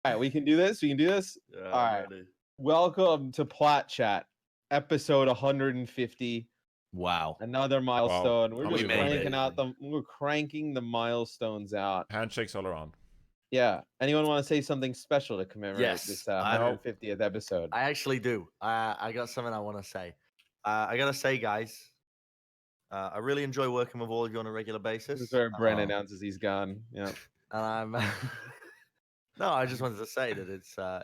All right, we can do this. We can do this. Yeah, All right. ready. Welcome to Plat Chat, episode 150. Wow. Another milestone. We're just cranking out we're cranking the milestones out. Handshakes all around. Yeah. Anyone want to say something special to commemorate this 150th episode? I actually do. I got something I want to say. I gotta say, guys, I really enjoy working with all of you on a regular basis. This is where Bren announces he's gone. Yeah. And I'm no, I just wanted to say that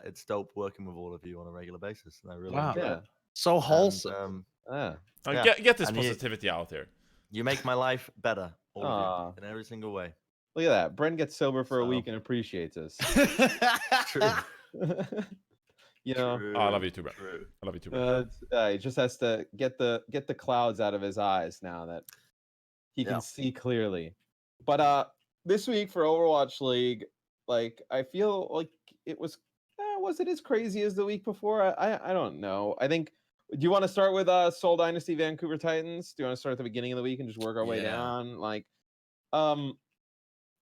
it's dope working with all of you on a regular basis, and I really enjoy it. So wholesome. Get this positivity out there. You make my life better, all of you, in every single way. Look at that. Bren gets sober for a week and appreciates us. True. You know, True. Oh, I love you too, Bren. I love you too, Bren. He just has to get the clouds out of his eyes now that he can see clearly. But this week for Overwatch League, like I feel like it was it as crazy as the week before? I don't know. I think. Do you want to start with Seoul Dynasty Vancouver Titans? Do you want to start at the beginning of the week and just work our way down? Like,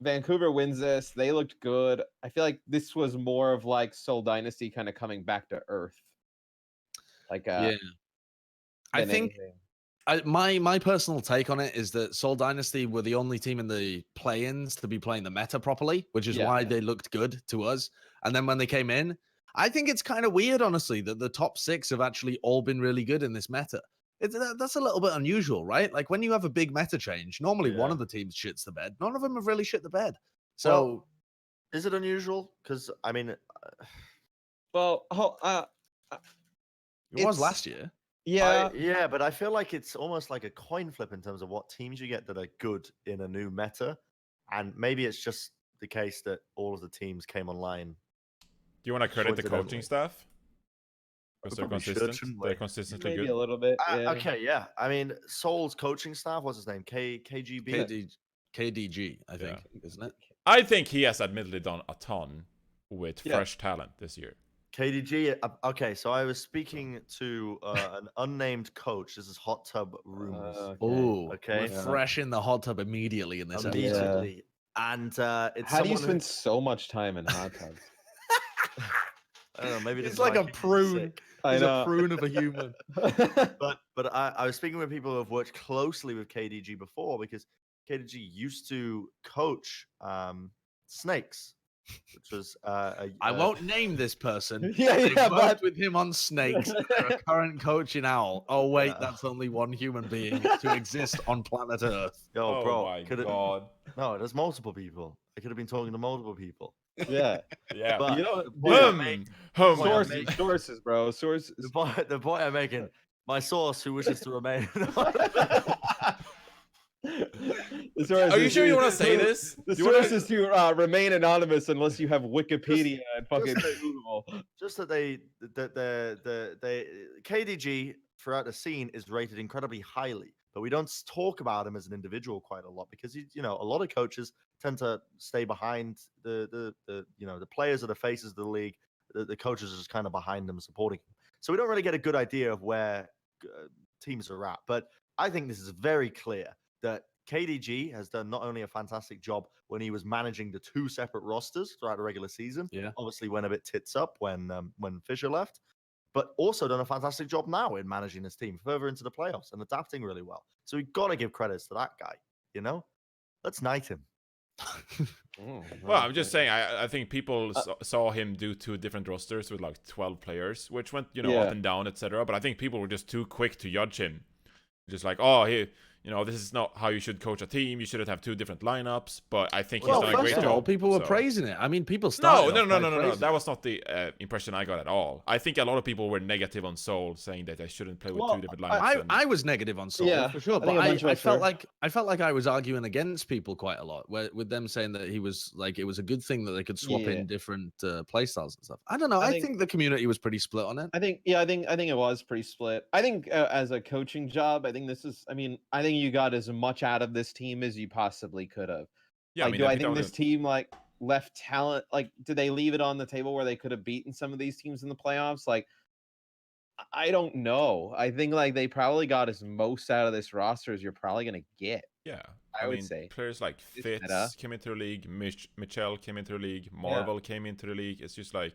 Vancouver wins this. They looked good. I feel like this was more of like Seoul Dynasty kind of coming back to earth. Like, I think my personal take on it is that Seoul Dynasty were the only team in the play-ins to be playing the meta properly, which is why they looked good to us. And then when they came in, I think it's kind of weird, honestly, that the top 6 have actually all been really good in this meta. That's a little bit unusual, right? Like when you have a big meta change, normally one of the teams shits the bed. None of them have really shit the bed. So, is it unusual? Because I mean, it was last year. Yeah, but I feel like it's almost like a coin flip in terms of what teams you get that are good in a new meta, and maybe it's just the case that all of the teams came online. Do you want to credit the coaching staff? Because they're consistent. They're consistently maybe good. A little bit. Okay, yeah. I mean, Seoul's coaching staff, what's his name? KGB? KDG, I think, isn't it? I think he has admittedly done a ton with fresh talent this year. KDG, okay, so I was speaking to an unnamed coach. This is Hot Tub Rumors. Okay. We're fresh in the hot tub immediately in this episode. And it's how do you spend so much time in hot tubs? I don't know, maybe it's like a prune. He's a prune of a human. but I was speaking with people who have worked closely with KDG before, because KDG used to coach Snakes, which was I won't name this person. I worked with him on Snakes. They're a current coach in Owl. Oh wait, that's only one human being to exist on planet Earth. Yo, bro, my God. No, there's multiple people. I could have been talking to multiple people. Yeah. But you know, sources, bro. Sources. The point I'm making, my source who wishes to remain. Are you sure you want to say this? The source is to remain anonymous unless you have Wikipedia and fucking Google. Just that the KDG throughout the scene is rated incredibly highly, but we don't talk about him as an individual quite a lot, because a lot of coaches tend to stay behind the players are the faces of the league. The coaches are just kind of behind them, supporting him. So we don't really get a good idea of where teams are at. But I think this is very clear that KDG has done not only a fantastic job when he was managing the 2 separate rosters throughout the regular season. Yeah. Obviously went a bit tits up when Fisher left, but also done a fantastic job now in managing his team further into the playoffs and adapting really well. So we've got to give credits to that guy. Let's knight him. Well, I'm just saying, I think people saw him do 2 different rosters with like 12 players, which went up and down, etc. But I think people were just too quick to judge him, just like, this is not how you should coach a team. You shouldn't have 2 different lineups. But I think he's done a great job. People were praising it. I mean, people started. No. That was not the impression I got at all. I think a lot of people were negative on Seoul, saying that they shouldn't play with 2 different lineups. I was negative on Seoul for sure, but I felt like I was arguing against people quite a lot, with them saying that he was like, it was a good thing that they could swap in different play styles and stuff. I don't know. I think the community was pretty split on it. I think it was pretty split. I think as a coaching job, I think you got as much out of this team as you possibly could have. Yeah, do I think this team left talent? Like, did they leave it on the table where they could have beaten some of these teams in the playoffs? Like, I don't know. I think they probably got as most out of this roster as you're probably gonna get. Yeah, I would say players like it's meta. Fitz came into the league, Michelle came into the league, Marvel came into the league. It's just like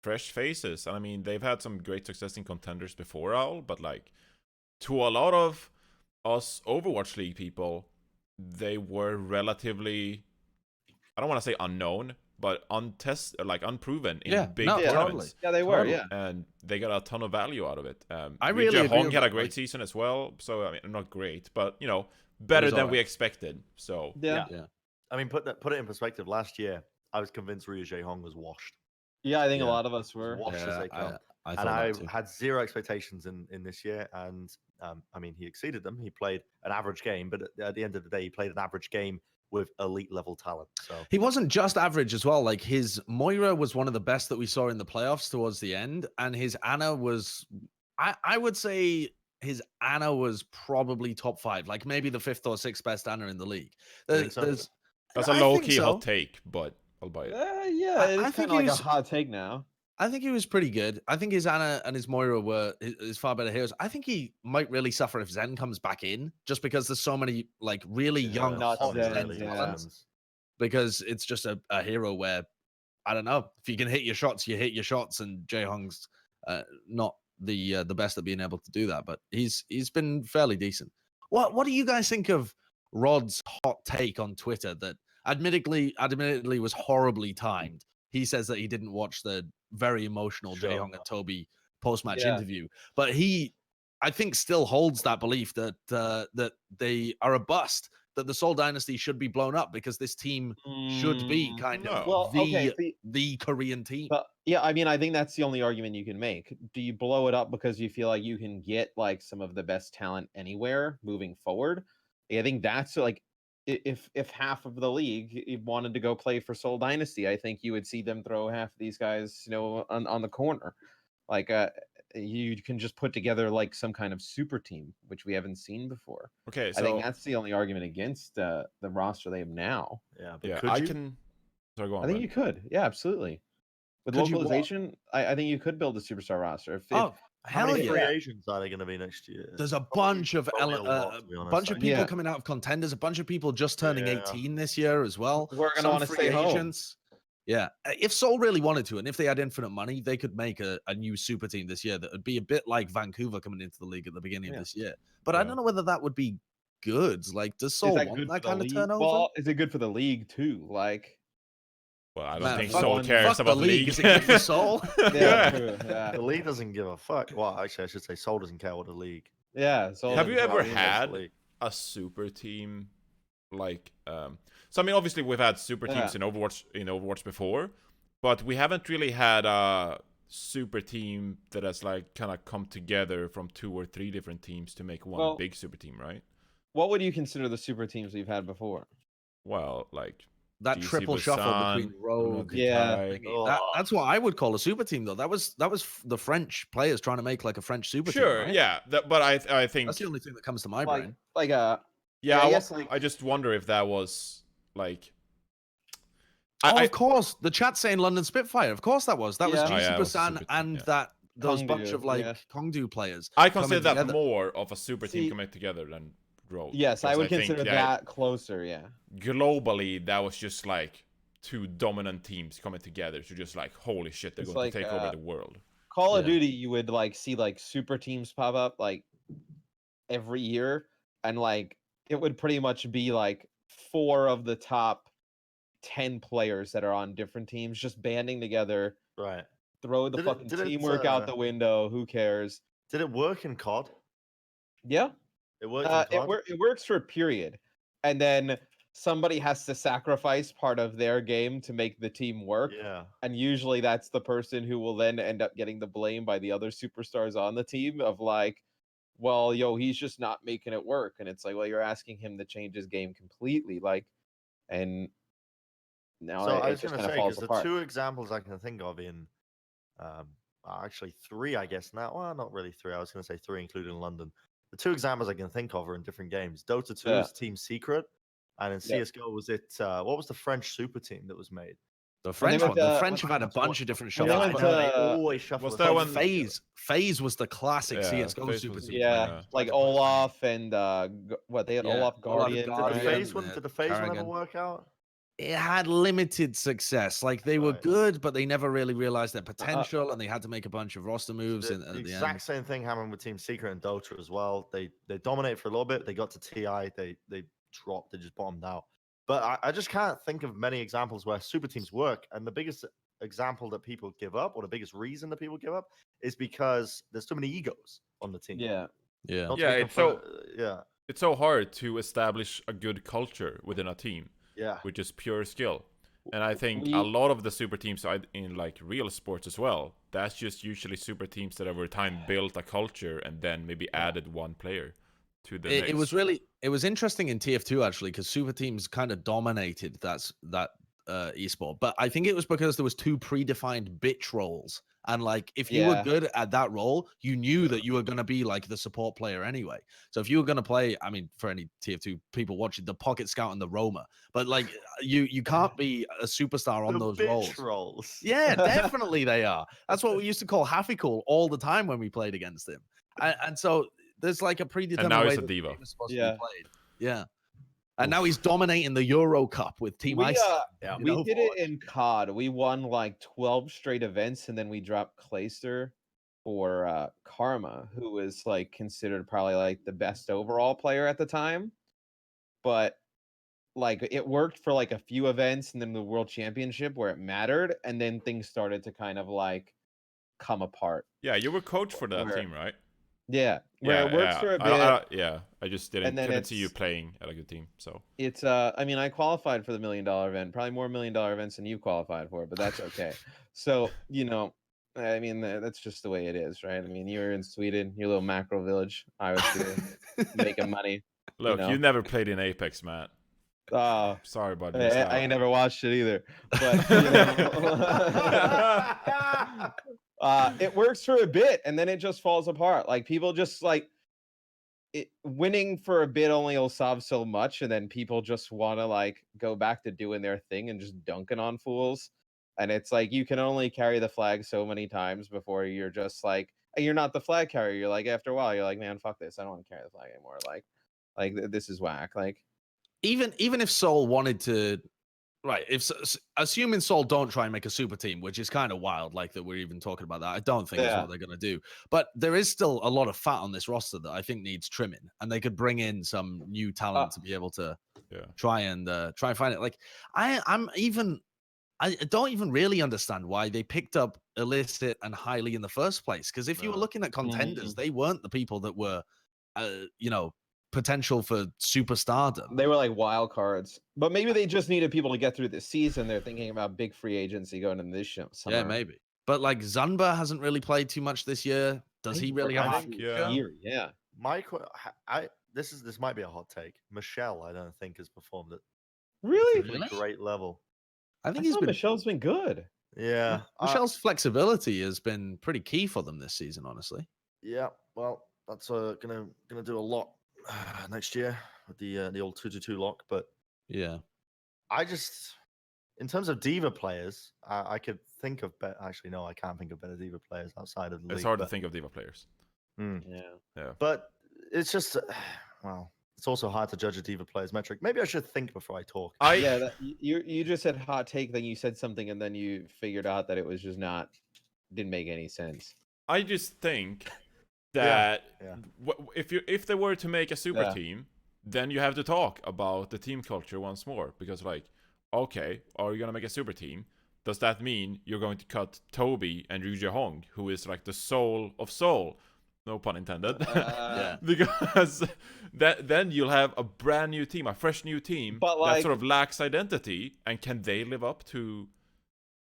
fresh faces. And I mean, they've had some great success in contenders before, Owl, but like to a lot of us Overwatch League people, they were relatively, I don't want to say unknown, but unproven in big tournaments. Totally. Yeah, they were. Yeah, And they got a ton of value out of it. I really agree Hong with had a that, great season as well. So I mean, not great, but better than we expected. So yeah. I mean, put it in perspective. Last year, I was convinced Ryu Jae-hong was washed. Yeah, I think a lot of us were. Washed as they come. I had zero expectations in this year, and I mean, he exceeded them. He played an average game, but at the end of the day, he played an average game with elite level talent. So he wasn't just average as well. Like his Moira was one of the best that we saw in the playoffs towards the end, and his Ana was, I would say his Ana was probably top 5, like maybe the 5th or 6th best Ana in the league. That's a low key hot take, but I'll buy it. Yeah, it's kind of like a hot take now. I think he was pretty good. I think his Ana and his Moira were his far better heroes. I think he might really suffer if Zen comes back in, just because there's so many like really young hot Zen talents. Because it's just a hero where, I don't know, if you can hit your shots, you hit your shots, and Jae-Hong's not the best at being able to do that, but he's been fairly decent. What do you guys think of Rod's hot take on Twitter that admittedly was horribly timed? He says that he didn't watch the very emotional Jae-Hong and Toby post-match interview, but he, I think, still holds that belief that that they are a bust, that the Seoul Dynasty should be blown up because this team should be kind of the Korean team. But yeah, I mean, I think that's the only argument you can make. Do you blow it up because you feel like you can get like some of the best talent anywhere moving forward? I think that's like, if half of the league wanted to go play for Seoul Dynasty, I think you would see them throw half of these guys, on the corner. Like you can just put together like some kind of super team, which we haven't seen before. Okay, so I think that's the only argument against the roster they have now. Yeah, but Sorry, go on. I think you could. Yeah, absolutely. With localization, I think you could build a superstar roster. How many free agents are they going to be next year? There's a bunch of people coming out of contenders, a bunch of people just turning 18 this year as well. We're going to want to stay agents. Home. Yeah, if Seoul really wanted to, and if they had infinite money, they could make a new super team this year that would be a bit like Vancouver coming into the league at the beginning of this year. But I don't know whether that would be good. Like, does Seoul want that kind of turnover? Well, is it good for the league too? Like, well, I don't think Seoul cares about the league. Is it good for Seoul? True. The league doesn't give a fuck. Well, actually, I should say Seoul doesn't care what the league. Yeah. Have you ever had a super team like? So I mean, obviously we've had super teams in Overwatch before, but we haven't really had a super team that has like kind of come together from 2 or 3 different teams to make one big super team, right? What would you consider the super teams we've had before? Well, like that triple shuffle between Rogue, that's what I would call a super team, though. That was the French players trying to make like a French super team. Sure, yeah, but I think that's the only thing that comes to my brain. I just wonder if that was like. Of course, the chat saying London Spitfire. Of course, that was G Super San and those bunch of like Kongdu players. I consider that more of a super team coming together than Rogue. Yes, I would consider that closer. Yeah. Globally, that was just like 2 dominant teams coming together to just like, holy shit, they're going to take over the world. Call of Duty, you would like see like super teams pop up like every year, and like it would pretty much be like 4 of the top 10 players that are on different teams just banding together. Right. Throw the fucking teamwork out the window. Who cares? Did it work in COD? Yeah. It worked in COD? It works for a period. And then somebody has to sacrifice part of their game to make the team work. Yeah. And usually that's the person who will then end up getting the blame by the other superstars on the team of like, well, he's just not making it work. And it's like, well, you're asking him to change his game completely. Like, and now I was going to say, because the 2 examples I can think of in actually 3, I guess now. Well, not really 3. I was going to say 3, including London. The 2 examples I can think of are in different games. Dota 2 is Team Secret, and in CS:GO was it? What was the French super team that was made? The French one. The French have had a bunch of different shuffles. They always shuffle. What's that one? FaZe was the classic CS:GO FaZe super was- team. Yeah, like Olaf and what they had Olaf Guardian. Did the FaZe one ever work out? It had limited success. Like they were good, but they never really realized their potential, and they had to make a bunch of roster moves. The exact same thing happened with Team Secret and Dota as well. They dominated for a little bit. They got to TI. They dropped. They just bottomed out. But I just can't think of many examples where super teams work. And the biggest example that people give up, or the biggest reason that people give up, is because there's too many egos on the team. Yeah. It's so hard to establish a good culture within a team. Yeah. Which is pure skill. And I think a lot of the super teams in like real sports as well, that's just usually super teams that over time built a culture and then maybe added one player to the mix. It was interesting in TF2 actually, because super teams kind of dominated that esport. But I think it was because there was two predefined bitch roles. And like, if you were good at that role, you knew that you were going to be like the support player anyway. So if you were going to play, I mean, for any TF2 people watching, the Pocket Scout and the Roamer, but like you can't be a superstar on those roles. Yeah, definitely they are. That's what we used to call Happy Cool all the time when we played against him. And so there's like a predetermined and now way he's a diva. To be played. Yeah. And now he's dominating the Euro Cup with Team Ice. We did it in COD. We won like 12 straight events, and then we dropped Clayster for Karma, who was like considered probably like the best overall player at the time. But like it worked for like a few events, and then the World Championship where it mattered, and then things started to kind of like come apart. Yeah, you were coach for that team, right? Yeah, where it works for a bit. I just couldn't see you playing at a good team. So it's I mean, I qualified for the $1 million event, probably more $1 million events than you qualified for, but that's okay. So I mean, that's just the way it is, right? I mean, you were in Sweden, your little macro village. I was here making money. Look, you never played in Apex, Matt. Sorry about that. I ain't never watched it either, but it works for a bit, and then it just falls apart. Like people just like winning for a bit only will solve so much, and then people just want to like go back to doing their thing and just dunking on fools. And it's like you can only carry the flag so many times before you're just like, you're not the flag carrier. You're like, after a while, you're like, man, fuck this. I don't want to carry the flag anymore. Like this is whack. Like even if Seoul wanted to. Right, assuming Seoul don't try and make a super team, which is kind of wild, like that we're even talking about that. I don't think that's what they're going to do. But there is still a lot of fat on this roster that I think needs trimming, and they could bring in some new talent to be able to try and find it. Like I don't even really understand why they picked up Illicit and Highly in the first place. Because if you were looking at contenders, they weren't the people that were, potential for superstardom. They were like wild cards, but maybe they just needed people to get through the season. They're thinking about big free agency going into this summer. Yeah, maybe. But like Zunba hasn't really played too much this year. Does he really have a year? Yeah. This might be a hot take. Michelle, I don't think has performed at really great level. I think Michelle's been good. Yeah. Michelle's flexibility has been pretty key for them this season, honestly. Yeah. Well, that's gonna do a lot next year with the old 2-2 lock. But yeah, I just, in terms of diva players, I could think of better. Actually, no, I can't think of better diva players outside of the league. It's hard to think of diva players. Yeah. But it's just, well, it's also hard to judge a diva player's metric. Maybe I should think before I talk. You just said hot take, then you said something, and then you figured out that it was just didn't make any sense. I just think that if they were to make a super team, then you have to talk about the team culture once more. Because like, okay, are you gonna make a super team? Does that mean you're going to cut Toby and Ryu Jae-hong, who is like the soul of Seoul? No pun intended. Because then you'll have a brand new team, a fresh new team that sort of lacks identity. And can they live up to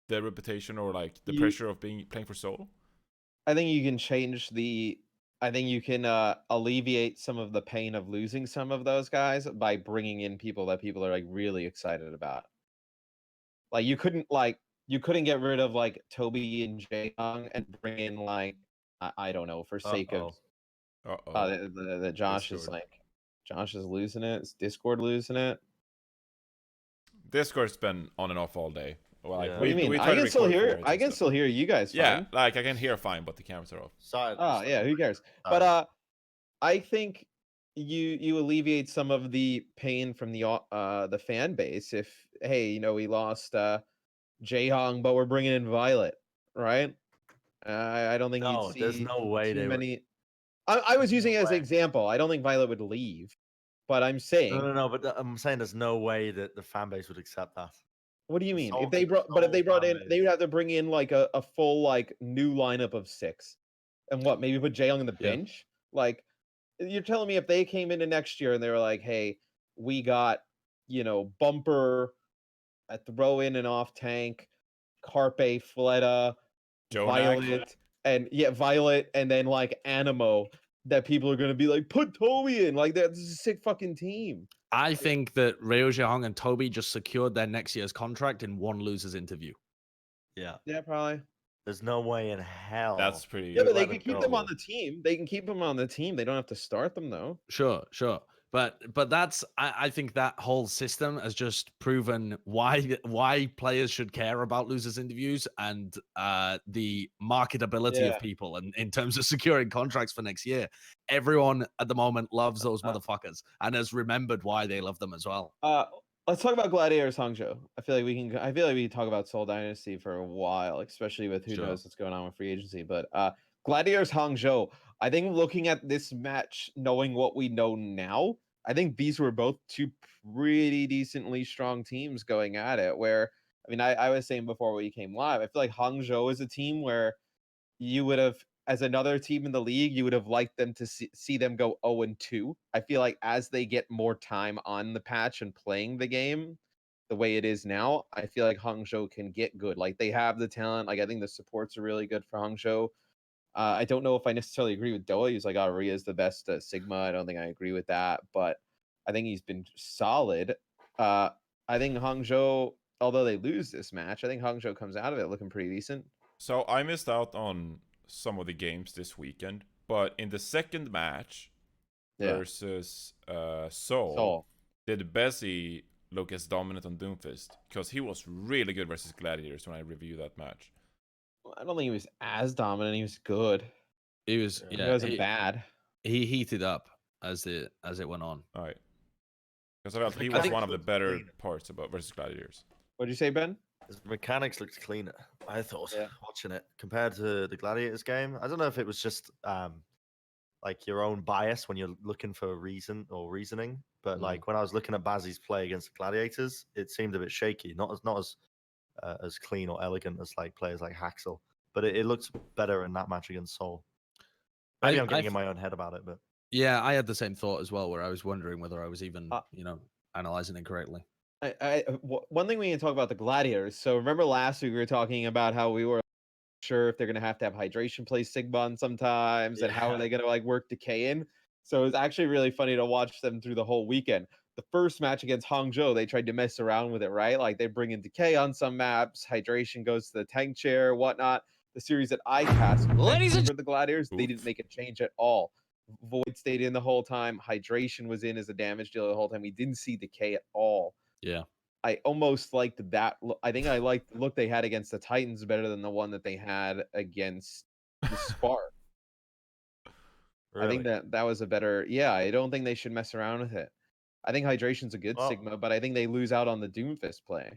their reputation or like the pressure of playing for Seoul? I think you can change I think you can alleviate some of the pain of losing some of those guys by bringing in people that people are like really excited about. Like you couldn't get rid of like Toby and Jae-Young and bring in like I don't know, for sake of the Josh Discord. Josh is losing it. Is Discord losing it? Discord's been on and off all day. Like, Yeah. What do you mean? I can still hear. I can still hear you guys. Fine. Yeah, like I can hear fine, but the cameras are off. Oh yeah, who cares? But I think you alleviate some of the pain from the fan base if, hey, we lost Jaehong, but we're bringing in Violet, right? I don't think you'd see there's no way too they many. I was using it as an way. example. I don't think Violet would leave, but I'm saying. No, but I'm saying there's no way that the fan base would accept that. What do you mean? If they brought in, they would have to bring in like a full like new lineup of 6, and what, maybe put Jaeyoung on the bench. Like, you're telling me if they came into next year and they were like, hey, we got Bumper, a throw in and off tank, Carpe, Fleta, Violet, Violet, and then like Animo, that people are gonna be like, put Toby in. Like, that's a sick fucking team. I think that Ryo Jaehong and Toby just secured their next year's contract in one loser's interview. Yeah, probably. There's no way in hell. That's pretty. Yeah, but they can keep them on the team. They can keep them on the team. They don't have to start them though. Sure. But that's I think that whole system has just proven why players should care about losers interviews and the marketability of people, and in terms of securing contracts for next year. Everyone at the moment loves those motherfuckers and has remembered why they love them as well. Let's talk about Gladiators Hangzhou. I feel like we can talk about Seoul Dynasty for a while, especially with who knows what's going on with free agency. But Gladiators Hangzhou, I think looking at this match, knowing what we know now, I think these were both 2 pretty decently strong teams going at it. Where, I mean, I was saying before we came live, I feel like Hangzhou is a team where you would have, as another team in the league, you would have liked them to see them go 0-2. I feel like as they get more time on the patch and playing the game the way it is now, I feel like Hangzhou can get good. Like, they have the talent. Like, I think the supports are really good for Hangzhou. I don't know if I necessarily agree with Doa. He's like, Ria is the best Sigma. I don't think I agree with that, but I think he's been solid. I think Hangzhou, although they lose this match, I think Hangzhou comes out of it looking pretty decent. So I missed out on some of the games this weekend, but in the second match versus Seoul, did Bessie look as dominant on Doomfist? Because he was really good versus Gladiators when I reviewed that match. I don't think he was as dominant. He was good. He was, he wasn't bad. He heated up as it went on. All right. Because I felt he was one of the better parts about versus Gladiators. What did you say, Ben? His mechanics looked cleaner, I thought, watching it, compared to the Gladiators game. I don't know if it was just like your own bias when you're looking for a reason or reasoning, but like when I was looking at Bazzi's play against the Gladiators, it seemed a bit shaky, not as clean or elegant as like players like Haxel, but it looked better in that match against Seoul. Maybe I'm getting in my own head about it, but yeah, I had the same thought as well, where I was wondering whether I was even analyzing it correctly. One thing we can talk about the Gladiators. So remember last week we were talking about how we were sure if they're gonna have hydration play Sigma on sometimes, and how are they gonna like work Decay in. So it was actually really funny to watch them through the whole weekend. The first match against Hangzhou, they tried to mess around with it, right? Like they bring in Decay on some maps, hydration goes to the tank chair, whatnot. The series that I cast for the Gladiators, they didn't make a change at all. Void stayed in the whole time. Hydration was in as a damage dealer the whole time. We didn't see Decay at all. Yeah. I almost liked that. I think I liked the look they had against the Titans better than the one that they had against the Spark. Really? I think that was a better. Yeah, I don't think they should mess around with it. I think Hydration's a good Sigma, but I think they lose out on the Doomfist play.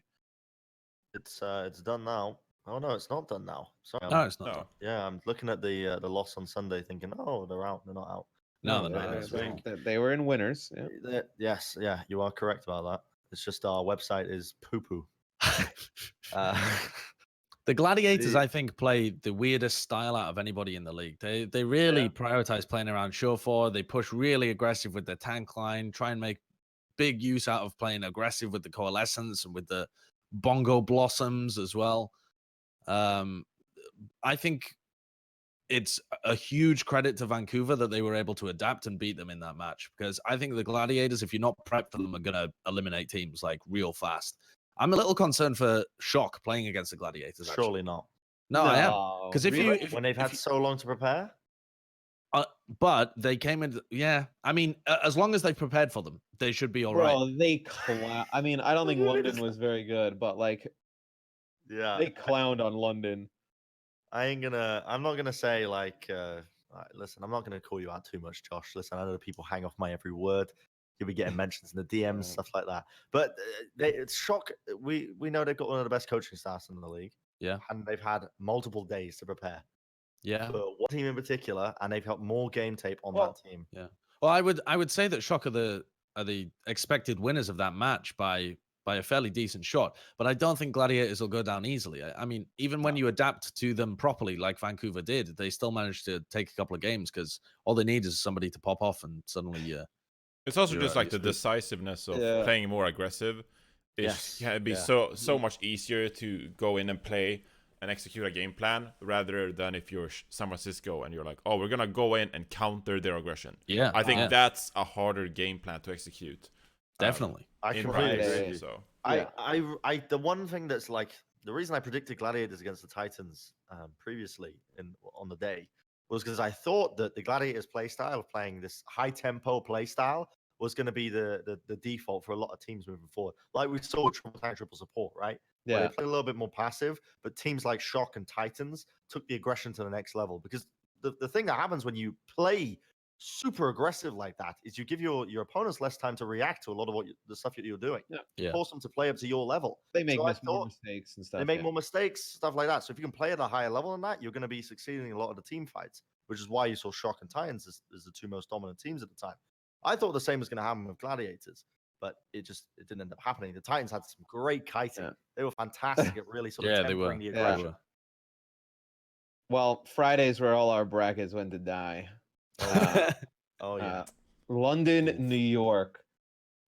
It's done now. Oh no, it's not done now. Sorry. No, it's not done. Yeah, I'm looking at the loss on Sunday, thinking, oh, they're out. They're not out. No, they're not. They were in winners. Yeah. Yes, you are correct about that. It's just our website is poo-poo. The Gladiators, I think, play the weirdest style out of anybody in the league. They really prioritize playing around Shore. They push really aggressive with the tank line, try and make big use out of playing aggressive with the Coalescence and with the Bongo Blossoms as well. I think it's a huge credit to Vancouver that they were able to adapt and beat them in that match, because I think the Gladiators, if you're not prepped for them, are going to eliminate teams like real fast. I'm a little concerned for Shock playing against the Gladiators. Surely not. No, I am. Because when they've had so long to prepare. But they came in. Yeah, I mean, as long as they've prepared for them, they should be all right. I mean, I don't think London was very good, but like, Yeah. They clowned on London. I'm not gonna say like, listen, I'm not gonna call you out too much, Josh. Listen, I know people hang off my every word. You'll be getting mentions in the DMs, stuff like that. But it's shock. We know they've got one of the best coaching staffs in the league. Yeah. And they've had multiple days to prepare. Yeah. For one team in particular, and they've got more game tape on that team. Yeah. Well, I would say that Shock are the expected winners of that match by a fairly decent shot, but I don't think Gladiators will go down easily. I mean, even when you adapt to them properly, like Vancouver did, they still managed to take a couple of games because all they need is somebody to pop off and suddenly. It's also just like the decisiveness of playing more aggressive. It'd be so much easier to go in and play and execute a game plan rather than if you're San Francisco and you're like, oh, we're gonna go in and counter their aggression. Yeah, I think that's a harder game plan to execute. Definitely, I completely agree. So I the one thing that's like the reason I predicted Gladiators against the Titans previously on the day was because I thought that the Gladiators play style of playing this high tempo play style was going to be the default for a lot of teams moving forward. Like we saw with triple support, right? Yeah. Where they played a little bit more passive, but teams like Shock and Titans took the aggression to the next level. Because the thing that happens when you play super aggressive like that is you give your opponents less time to react to a lot of the stuff that you're doing. Yeah. Force them to play up to your level. They make more mistakes and stuff. They make more mistakes, stuff like that. So if you can play at a higher level than that, you're going to be succeeding in a lot of the team fights, which is why you saw Shock and Titans as the two most dominant teams at the time. I thought the same was going to happen with Gladiators, but it didn't end up happening. The Titans had some great kiting. They were fantastic at really sort of tempering the aggression. Yeah. Well, Friday's where all our brackets went to die. London, New York.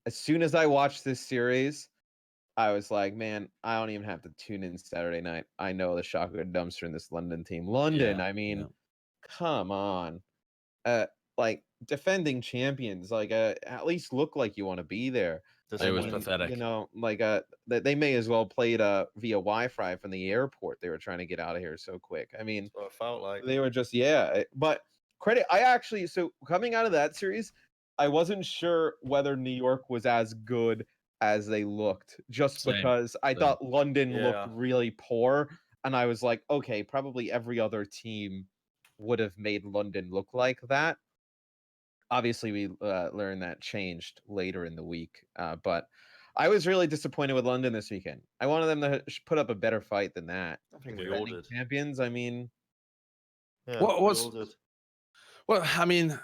As soon as I watched this series, I was like, man, I don't even have to tune in Saturday night. I know the shock of a dumpster in this London team. London, I mean, come on. Like defending champions, like at least look like you want to be there. It was pathetic. You know, like they may as well played via Wi-Fi from the airport. They were trying to get out of here so quick. I mean, it felt like they were just but credit. So coming out of that series, I wasn't sure whether New York was as good as they looked, just because I thought London looked really poor, and I was like, okay, probably every other team would have made London look like that. Obviously, we learned that changed later in the week, but I was really disappointed with London this weekend. I wanted them to put up a better fight than that. I think we all did. Champions, I mean, well, I mean,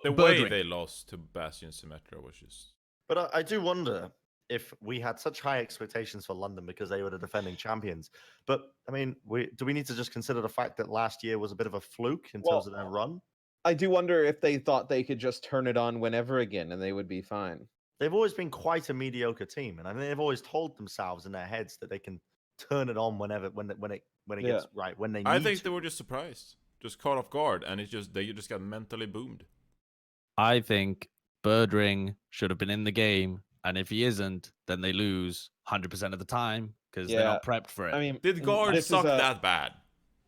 the way they lost to Bastion Symmetra was just. But I do wonder if we had such high expectations for London because they were the defending champions. But I mean, do we need to just consider the fact that last year was a bit of a fluke in terms of their run? I do wonder if they thought they could just turn it on whenever again and they would be fine. They've always been quite a mediocre team, and I mean they've always told themselves in their heads that they can turn it on when it gets right, when they need I think they were just surprised, just caught off guard, and they just got mentally boomed. I think Birdring should have been in the game, and if he isn't, then they lose 100% of the time because they're not prepped for it. I mean, did guard suck that bad?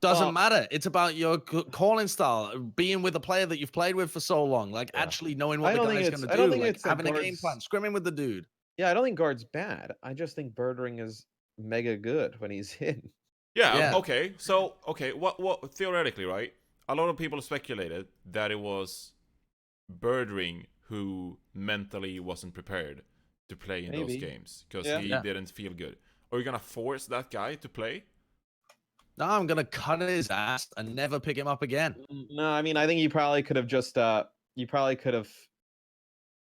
Doesn't matter. It's about your calling style, being with a player that you've played with for so long, like actually knowing what the guy's going to do, like having a game plan, scrimming with the dude. Yeah, I don't think guard's bad. I just think Birdring is mega good when he's in. Yeah. Okay. So what theoretically, right? A lot of people speculated that it was Birdring who mentally wasn't prepared to play in those games because he didn't feel good. Are you gonna force that guy to play? No, I'm gonna cut his ass and never pick him up again. No, I mean, I think you probably could have just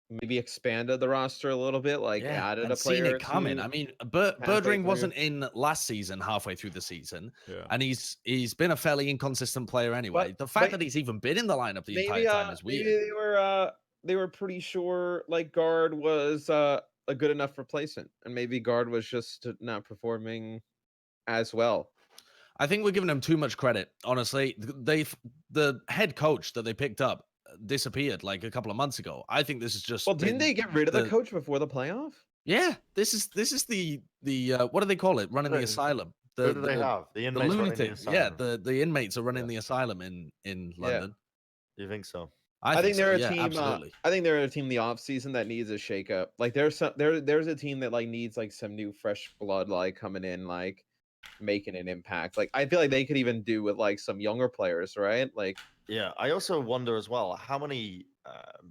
maybe expanded the roster a little bit, like added a player. Seen it coming. I mean, Birdring wasn't in last season, halfway through the season, and he's been a fairly inconsistent player anyway. But, the fact that he's even been in the lineup the entire time is weird. Maybe they were pretty sure like guard was a good enough replacement, and maybe guard was just not performing as well. I think we're giving them too much credit. Honestly, the head coach that they picked up disappeared like a couple of months ago. I think this is just. Well, didn't they get rid of the coach before the playoff? Yeah, this is the what do they call it? Running the asylum. Who do they have? The inmates. The lunatic. Yeah, the inmates are running the asylum in London. You think so? I think they're a yeah, team. absolutely. I think they're a team in the off season that needs a shakeup. Like there's a team that like needs like some new fresh blood like coming in like making an impact. Like I feel like they could even do with like some younger players, right? Like yeah. I also wonder as well how many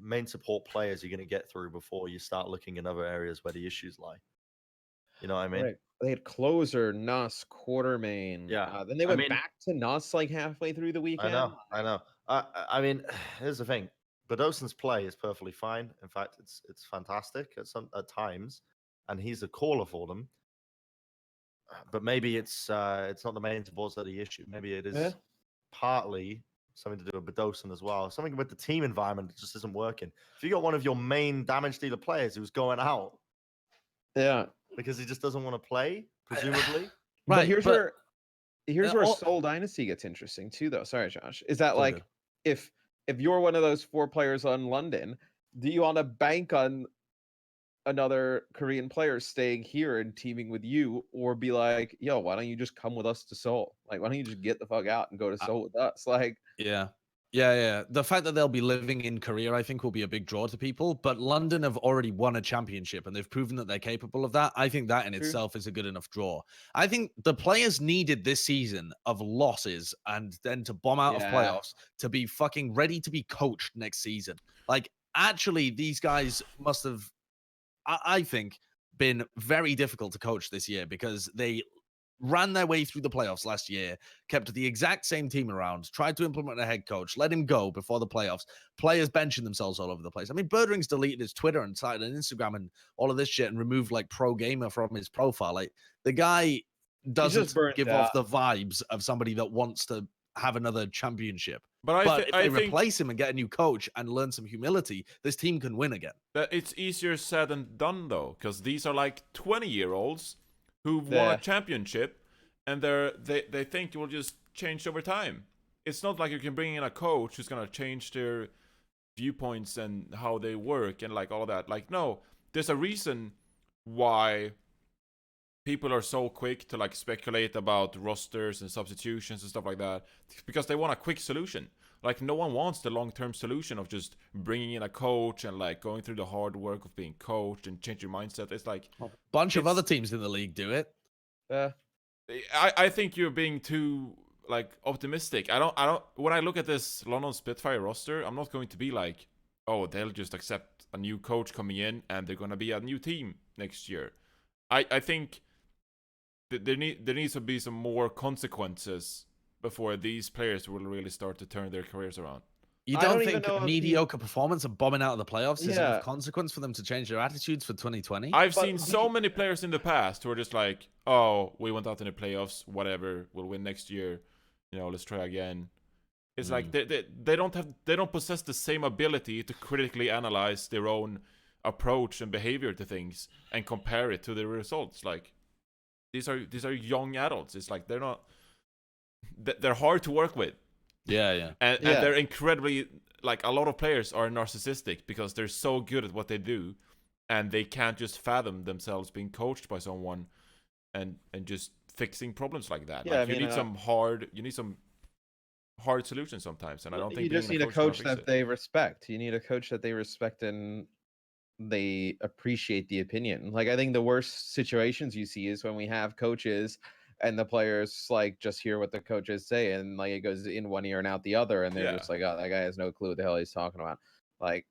main support players you're going to get through before you start looking in other areas where the issues lie. You know what I mean? right. They had closer, Nuss, Quartermain. Yeah. Then they I went mean, back to Nuss like halfway through the I weekend. know. I know. I mean, here's the thing. Badoson's play is perfectly fine. In fact, it's fantastic at times, and he's a caller for them. But maybe it's not the main supports that are the issue. Maybe it is Yeah. partly something to do with Badosan as well. Something with the team environment that just isn't working. If you got one of your main damage dealer players who's going out, Yeah. because he just doesn't want to play, presumably. But Right, here's but where all- Seoul Dynasty gets interesting too, though. Sorry, Josh. Is that It's all like good. if you're one of those 4 players on London, do you want to bank on another Korean player staying here and teaming with you, or be like, yo, why don't you just come with us to Seoul? Like, why don't you just get the fuck out and go to Seoul with us? Like, Yeah. The fact that they'll be living in Korea, I think, will be a big draw to people. But London have already won a championship and they've proven that they're capable of that. I think that in True. itself is a good enough draw. I think the players needed this season of losses and then to bomb out of playoffs to be fucking ready to be coached next season. Like, actually, these guys must have, I think, been very difficult to coach this year because they ran their way through the playoffs last year, kept the exact same team around, tried to implement a head coach, let him go before the playoffs, players benching themselves all over the place. I mean, Birdring's deleted his Twitter and started an Instagram and all of this shit and removed like pro gamer from his profile. Like the guy doesn't give off the vibes of somebody that wants to have another championship. But if they replace him and get a new coach and learn some humility, this team can win again. It's easier said than done though, because these are like 20-year-olds who've won a championship, and they think it will just change over time. It's not like you can bring in a coach who's gonna change their viewpoints and how they work and like all that. Like, no, there's a reason why people are so quick to like speculate about rosters and substitutions and stuff like that, because they want a quick solution. Like, no one wants the long-term solution of just bringing in a coach and like going through the hard work of being coached and change your mindset. It's like a bunch of other teams in the league do it. I think you're being too like optimistic. I don't when I look at this London Spitfire roster, I'm not going to be like, oh, they'll just accept a new coach coming in and they're gonna be a new team next year. I think there needs to be some more consequences before these players will really start to turn their careers around. You don't think mediocre performance and bombing out of the playoffs is enough consequence for them to change their attitudes for 2020? I've seen so many players in the past who are just like, oh, we went out in the playoffs, whatever, we'll win next year, let's try again. It's like they don't possess the same ability to critically analyze their own approach and behavior to things and compare it to the results. Like, these are young adults. It's like they're hard to work with. And they're incredibly, like, a lot of players are narcissistic because they're so good at what they do and they can't just fathom themselves being coached by someone and just fixing problems like that. Yeah, like, you need some hard solutions sometimes, and I don't think you just need a coach that they respect. You need a coach that they respect and they appreciate the opinion. Like, I think the worst situations you see is when we have coaches and the players like just hear what the coaches say and like it goes in one ear and out the other, and they're just like, oh, that guy has no clue what the hell he's talking about. Like,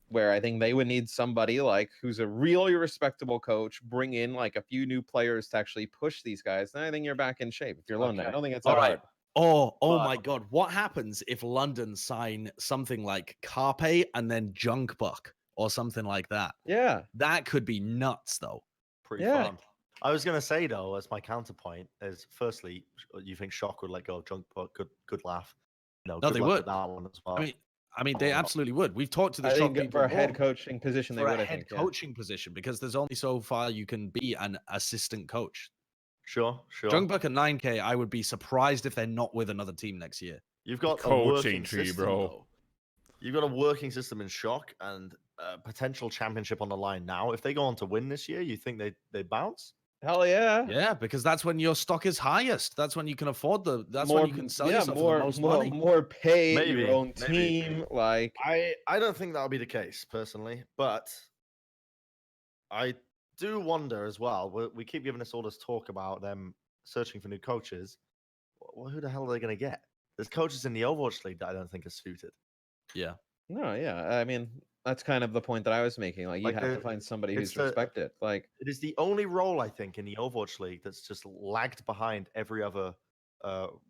where I think they would need somebody like who's a really respectable coach, bring in like a few new players to actually push these guys. Then I think you're back in shape. If you're London, I don't think it's that hard. Oh my God. What happens if London sign something like Carpe and then Junk Buck or something like that? Yeah. That could be nuts, though. Pretty fun. I was going to say, though, as my counterpoint, is firstly, you think Shock would let go of Junk Buck? Good laugh. No, they would. That one as well. I mean, they absolutely would. We've talked to the Shock people for a head coaching position. They would, I think, coaching position, because there's only so far you can be an assistant coach. Sure. Junk Buck and 9K, I would be surprised if they're not with another team next year. You've got a coaching tree, bro. Though. You've got a working system in Shock and a potential championship on the line now. If they go on to win this year, you think they bounce? Hell yeah. Yeah, because that's when your stock is highest. That's when you can afford that's more, when you can sell yourself for the most money. More pay Maybe, your own maybe. team. Like I don't think that'll be the case personally, but I do wonder as well. We keep giving us all this talk about them searching for new coaches. Well, who the hell are they going to get? There's coaches in the Overwatch League that I don't think are suited. Yeah. No, yeah. I mean, that's kind of the point that I was making. Like, you have to find somebody who's respected. Like, it is the only role I think in the Overwatch League that's just lagged behind every other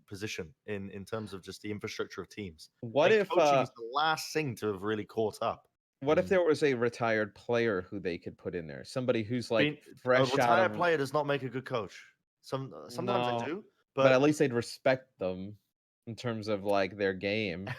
position in terms of just the infrastructure of teams. What if coaching is the last thing to have really caught up? What if there was a retired player who they could put in there? Somebody who's like fresh a out retired of... player does not make a good coach. Sometimes No, they do, but at least they'd respect them in terms of like their game.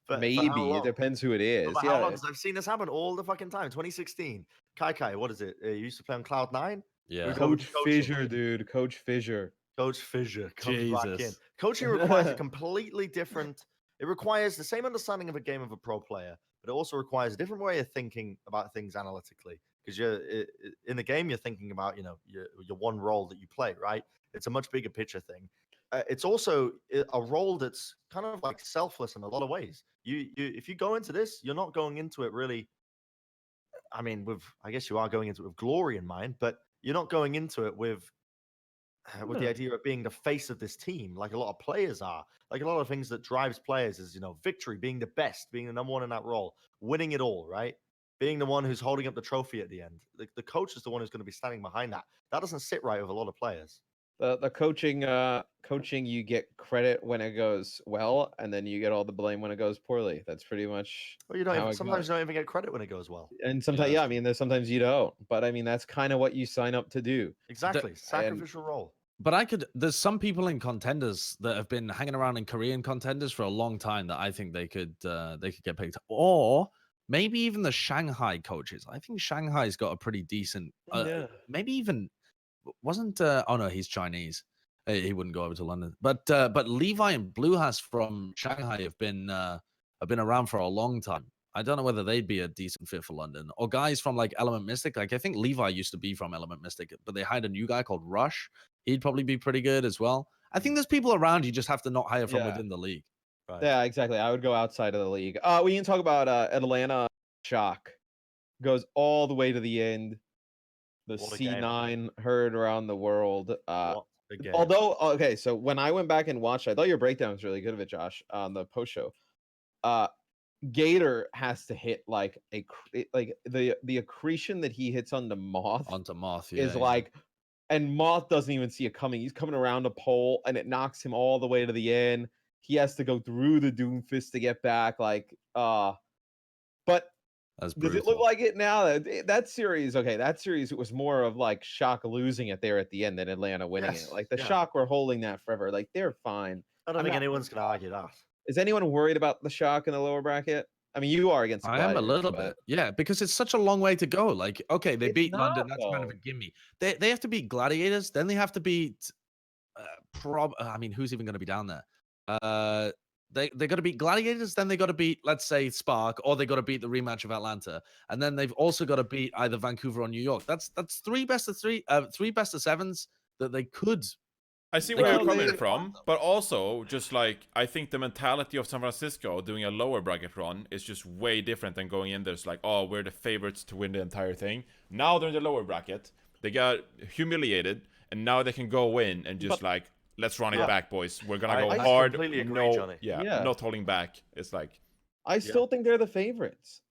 But maybe it depends who it is. How long? Because I've seen this happen all the fucking time. 2016, Kai, what is it? He used to play on Cloud9. Yeah, Coach Fissure, dude. Coach Fissure. Coach Fissure comes back in. Coaching requires a completely different. It requires the same understanding of a game of a pro player, but it also requires a different way of thinking about things analytically. Because you're in the game, you're thinking about your one role that you play, right? It's a much bigger picture thing. It's also a role that's kind of like selfless in a lot of ways. You if you go into this, you're not going into it really. I mean, I guess you are going into it with glory in mind, but you're not going into it with the idea of being the face of this team, like a lot of players are. Like a lot of things that drives players is victory, being the best, being the number one in that role, winning it all, right? Being the one who's holding up the trophy at the end. The coach is the one who's going to be standing behind that. That doesn't sit right with a lot of players. The coaching, you get credit when it goes well, and then you get all the blame when it goes poorly. That's pretty much. Well, you don't even, sometimes you don't even get credit when it goes well. And sometimes, I mean, there's sometimes you don't. But I mean, that's kind of what you sign up to do. Exactly, sacrificial role. But there's some people in contenders that have been hanging around in Korean contenders for a long time that I think they could get picked up. Or maybe even the Shanghai coaches. I think Shanghai's got a pretty decent. Maybe even. Wasn't oh no, he's Chinese. He wouldn't go over to London. But Levi and Bluehas from Shanghai have been around for a long time. I don't know whether they'd be a decent fit for London, or guys from like Element Mystic. Like I think Levi used to be from Element Mystic, but they hired a new guy called Rush. He'd probably be pretty good as well. I think there's people around you just have to not hire from within the league. Right. Yeah, exactly. I would go outside of the league. We can talk about Atlanta Shock. Goes all the way to the end. The C9 heard around the world. Although, okay, so when I went back and watched, I thought your breakdown was really good of it, Josh, on the post show. Gator has to hit like the accretion that he hits onto Moth. Is like, and Moth doesn't even see it coming. He's coming around a pole, and it knocks him all the way to the end. He has to go through the Doomfist to get back. Like, but. Does it look like it now? That series, it was more of like Shock losing it there at the end than Atlanta winning it. Like the Shock were holding that forever. Like they're fine. I don't think anyone's going to argue that. Is anyone worried about the Shock in the lower bracket? I mean, you are against. I am a little bit, yeah, because it's such a long way to go. Like, okay, they beat London. That's kind of a gimme. They have to beat Gladiators, then they have to beat. I mean, who's even going to be down there? They got to beat Gladiators, then they got to beat, let's say, Spark, or they got to beat the rematch of Atlanta, and then they've also got to beat either Vancouver or New York. That's three best of sevens that they could. I see where you're coming from, but also just like I think the mentality of San Francisco doing a lower bracket run is just way different than going in there. It's like, oh, we're the favorites to win the entire thing. Now they're in the lower bracket. They got humiliated, and now they can go in and just let's run it back, boys. We're gonna go hard. Completely agree, Johnny. Not holding back. It's like I still think they're the favorites.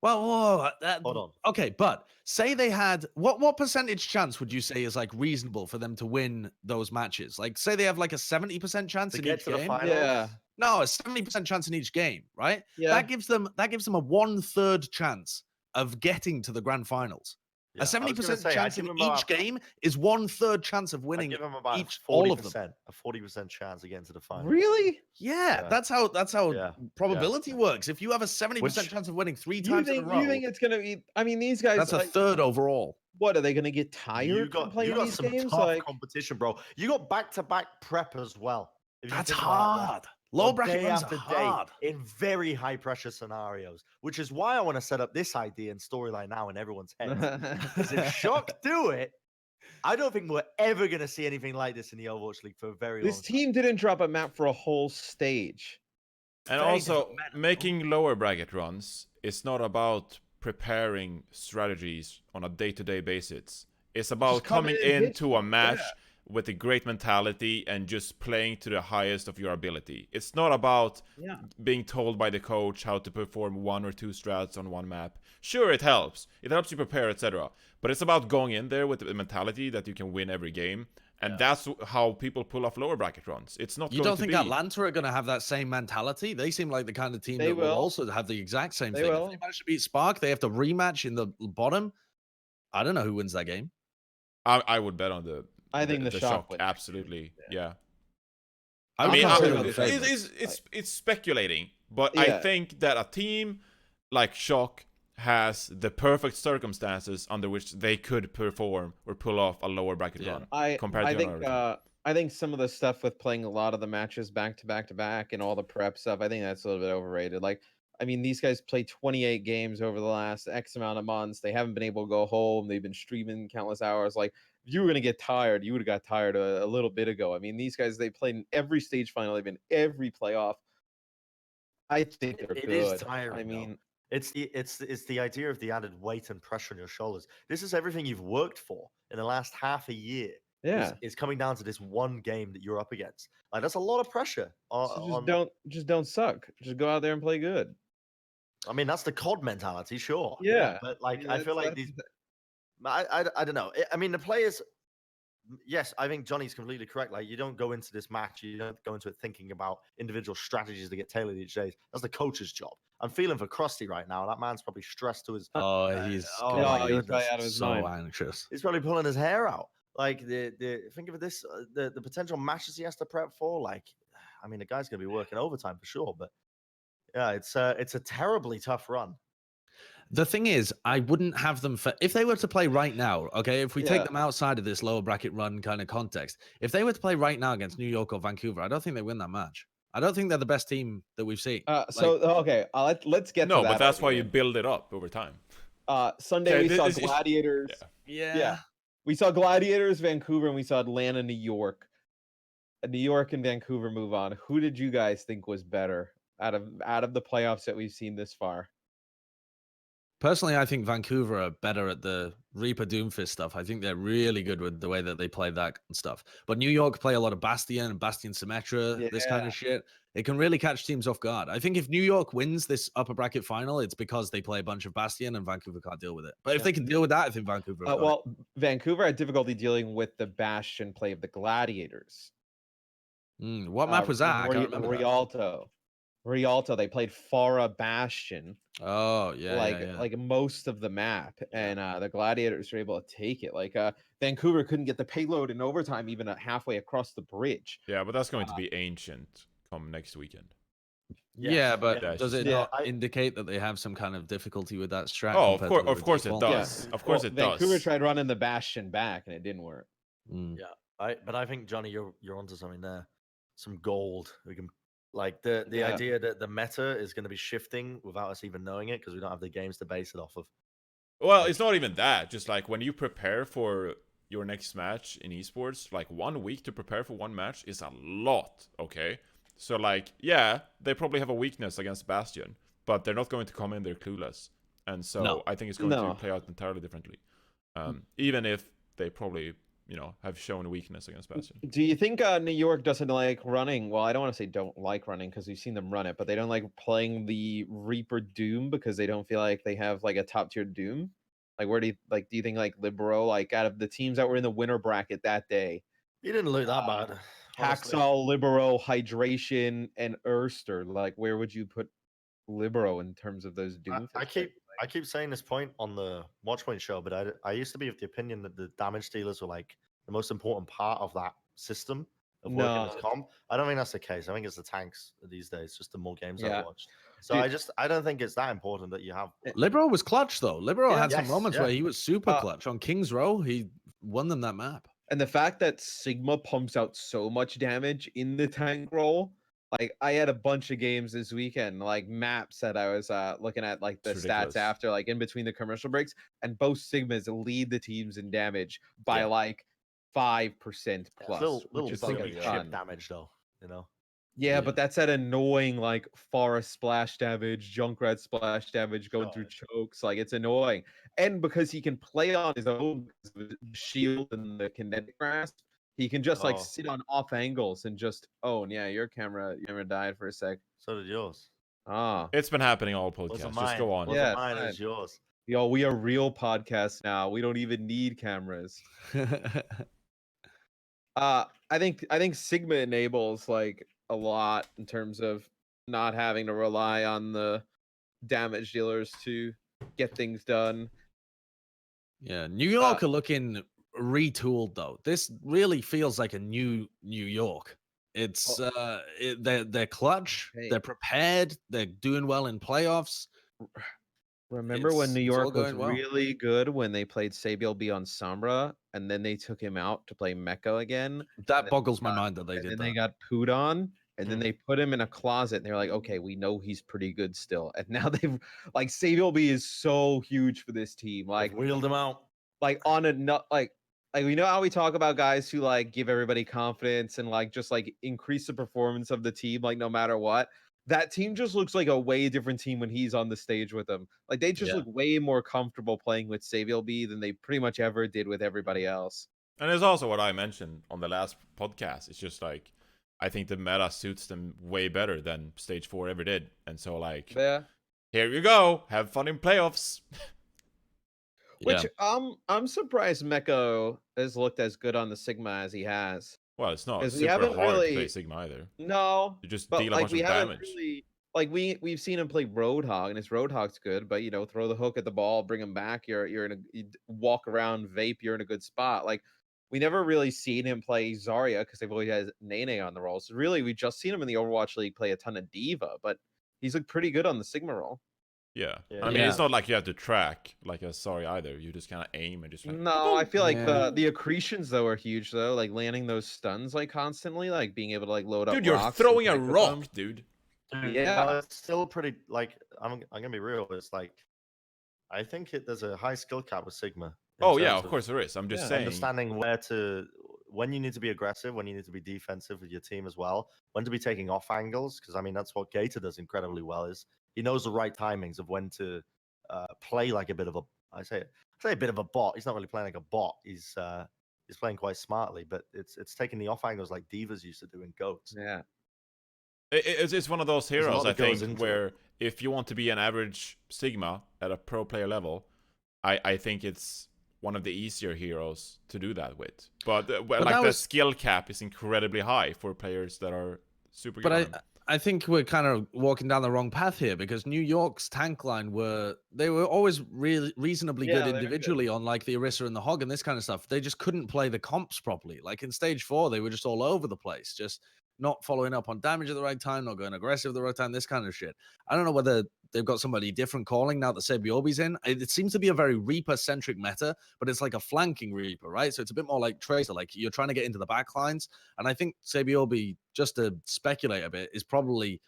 Well, hold on. Okay, but say they had what percentage chance would you say is like reasonable for them to win those matches? Like, say they have like a 70% chance in each game. No, a 70% chance in each game, right? Yeah. That gives them a 1/3 chance of getting to the grand finals. Yeah. A 70% chance in each game is 1/3 chance of winning all of them. A 40% chance again to the final. Really? Yeah, that's how probability works. If you have a 70% chance of winning 3 times in a row, you think it's gonna be? I mean, these guys. That's a third overall. What are they gonna get tired? Playing these games? Tough competition, bro. You got back-to-back prep as well. That's hard. Low bracket runs are hard in very high pressure scenarios, which is why I want to set up this idea and storyline now in everyone's head. Because if Shock do it, I don't think we're ever going to see anything like this in the Overwatch League for a very long time. This team didn't drop a map for a whole stage. And also, making lower bracket runs is not about preparing strategies on a day-to-day basis. It's about coming into a match with a great mentality and just playing to the highest of your ability. It's not about being told by the coach how to perform 1 or 2 strats on one map. Sure, it helps. It helps you prepare, etc. But it's about going in there with the mentality that you can win every game. And that's how people pull off lower bracket runs. It's not. You don't think Atlanta are going to have that same mentality? They seem like the kind of team that will also have the exact same thing. If they manage to beat Spark, they have to rematch in the bottom. I don't know who wins that game. I would bet on the. I think the Shock. Absolutely, yeah. I mean, it's speculating, but I think that a team like Shock has the perfect circumstances under which they could perform or pull off a lower bracket run. I think some of the stuff with playing a lot of the matches back to back to back and all the prep stuff, I think that's a little bit overrated. Like, I mean, these guys played 28 games over the last X amount of months. They haven't been able to go home. They've been streaming countless hours. Like, if you were going to get tired, you would have got tired a little bit ago. I mean, these guys, they played in every stage final. They've been every playoff. I think they're good. It is tiring. I mean, it's the idea of the added weight and pressure on your shoulders. This is everything you've worked for in the last half a year. Yeah, is coming down to this one game that you're up against. Like, that's a lot of pressure. So just don't suck. Just go out there and play good. I mean, that's the COD mentality, sure. Yeah, but like, I feel like these. I don't know. I mean, the players. Yes, I think Johnny's completely correct. Like, you don't go into this match, you don't go into it thinking about individual strategies that get tailored each day. That's the coach's job. I'm feeling for Krusty right now. That man's probably stressed to his. He's probably out of his mind. Anxious. He's probably pulling his hair out. Like, think of this, the potential matches he has to prep for. Like, I mean, the guy's gonna be working overtime for sure. But yeah, it's a terribly tough run. The thing is, I wouldn't have them if they were to play right now. Okay, if we take them outside of this lower bracket run kind of context, if they were to play right now against New York or Vancouver, I don't think they win that match. I don't think they're the best team that we've seen. Let's get to that. No, but that's why you build it up over time. Sunday we saw Gladiators. Yeah. We saw Gladiators, Vancouver, and we saw Atlanta, New York. New York and Vancouver move on. Who did you guys think was better out of the playoffs that we've seen this far? Personally, I think Vancouver are better at the Reaper Doomfist stuff. I think they're really good with the way that they play that stuff. But New York play a lot of Bastion and Bastion Symmetra, this kind of shit. It can really catch teams off guard. I think if New York wins this upper bracket final, it's because they play a bunch of Bastion and Vancouver can't deal with it. But if they can deal with that, I think Vancouver. Vancouver had difficulty dealing with the Bastion play of the Gladiators. What map was that? I can't remember. Rialto, they played Farah Bastion. Oh, yeah. Like most of the map. And the Gladiators were able to take it. Like Vancouver couldn't get the payload in overtime even halfway across the bridge. Yeah, but that's going to be ancient come next weekend. Yeah, but does it not indicate that they have some kind of difficulty with that strat? Oh, of course it does. Of course it does. Vancouver tried running the Bastion back and it didn't work. Yeah, but I think, Johnny, you're onto something there. Some gold. We can the idea that the meta is going to be shifting without us even knowing it because we don't have the games to base it off of. Well, it's not even that. Just like when you prepare for your next match in esports, like 1 week to prepare for one match is a lot. Okay, so like, yeah, they probably have a weakness against Bastion, but they're not going to come in there clueless, and so I think it's going to play out entirely differently. Even if they probably, have shown weakness against Bastion. Do you think New York doesn't like running? Well, I don't want to say don't like running because we've seen them run it, but they don't like playing the Reaper Doom because they don't feel like they have like a top tier Doom. Like, where do you think like Libero, like out of the teams that were in the winner bracket that day, he didn't look that bad. Hacksaw, Libero, Hydration, and Erster. Like, where would you put Libero in terms of those Doom? I keep saying this point on the Watchpoint show, but I used to be of the opinion that the damage dealers were like the most important part of that system of working as comp. I don't think that's the case. I think it's the tanks these days, just the more games I've watched. So I don't think it's that important that you have. Libero was clutch though. Libero had some moments where he was super clutch. On King's Row, he won them that map. And the fact that Sigma pumps out so much damage in the tank role, like I had a bunch of games this weekend, like maps that I was looking at, like the stats after, like in between the commercial breaks, and both Sigmas lead the teams in damage by like 5% plus, little which is bug like of a chip ton. damage though, you know. Yeah, but that's that annoying like forest splash damage, Junkrat splash damage going through chokes. Like it's annoying, and because he can play on his own shield and the kinetic grasp, he can just like sit on off angles and just yeah, your camera died for a sec. So did yours. It's been happening all podcasts. Just go on. Wasn't mine, it was yours. Yo, we are real podcasts now. We don't even need cameras. I think Sigma enables like a lot in terms of not having to rely on the damage dealers to get things done. Yeah, New York are looking retooled though. This really feels like a new New York. It's they're clutch, they're prepared, they're doing well in playoffs. Remember when New York was really good when they played Sabiel B on Sombra and then they took him out to play Mecha again? That boggles my mind that they did that. And then they got pooed on and then they put him in a closet and they're like, okay, we know he's pretty good still. And now they've like Sabiel B is so huge for this team. Like wheeled him out. Like on a like we know how we talk about guys who like give everybody confidence and like just like increase the performance of the team, like no matter what. That team just looks like a way different team when he's on the stage with them. Like they just look way more comfortable playing with Sabiel B than they pretty much ever did with everybody else. And it's also what I mentioned on the last podcast. It's just like I think the meta suits them way better than Stage 4 ever did. And so like here you go. Have fun in playoffs. Which I'm surprised Meko has looked as good on the Sigma as he has. Well, it's not super hard to play Sigma either. No, you just deal a bunch of damage. Like we've seen him play Roadhog, and his Roadhog's good, but throw the hook at the ball, bring him back. You walk around, vape. You're in a good spot. Like we never really seen him play Zarya because they've always had Nene on the role. So really, we just seen him in the Overwatch League play a ton of Diva, but he's looked pretty good on the Sigma role. Yeah. I mean, it's not like you have to track like a Zarya either. You just kind of aim and just like... No, I feel like the accretions though are huge though. Like landing those stuns like constantly, like being able to like load up. Dude, you're throwing a rock, dude. Yeah, it's still pretty. Like I'm gonna be real. It's like I think there's a high skill cap with Sigma. Oh yeah, of course there is. I'm just saying, understanding when you need to be aggressive, when you need to be defensive with your team as well, when to be taking off angles. Because I mean that's what Gator does incredibly well. Is he knows the right timings of when to play like a bit of a say a bit of a bot. He's not really playing like a bot. He's playing quite smartly, but it's taking the off angles like Divas used to do in Goats. Yeah. It's one of those heroes, I think, where if you want to be an average Sigma at a pro player level, I think it's one of the easier heroes to do that with. But like the skill cap is incredibly high for players that are super good. But I think we're kind of walking down the wrong path here because New York's tank line were always really reasonably good individually on like the Orisa and the Hog and this kind of stuff. They just couldn't play the comps properly. Like in Stage 4, they were just all over the place, just not following up on damage at the right time, not going aggressive at the right time, this kind of shit. I don't know whether they've got somebody different calling now that Sabiobi's in. It seems to be a very Reaper-centric meta, but it's like a flanking Reaper, right? So it's a bit more like Tracer, like you're trying to get into the backlines. And I think Sabiobi, just to speculate a bit, is probably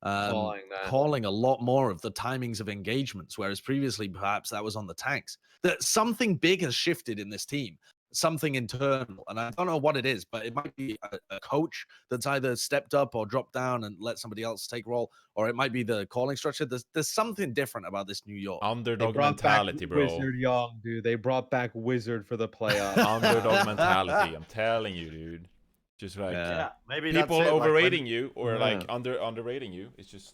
calling a lot more of the timings of engagements, whereas previously perhaps that was on the tanks. That something big has shifted in this team. Something internal, and I don't know what it is, but it might be a coach that's either stepped up or dropped down and let somebody else take role, or it might be the calling structure. There's something different about this New York underdog mentality, bro. Wizard Young, dude. They brought back Wizard for the playoffs. Underdog mentality. I'm telling you, dude. Just like maybe people overrating you or like underrating you. It's just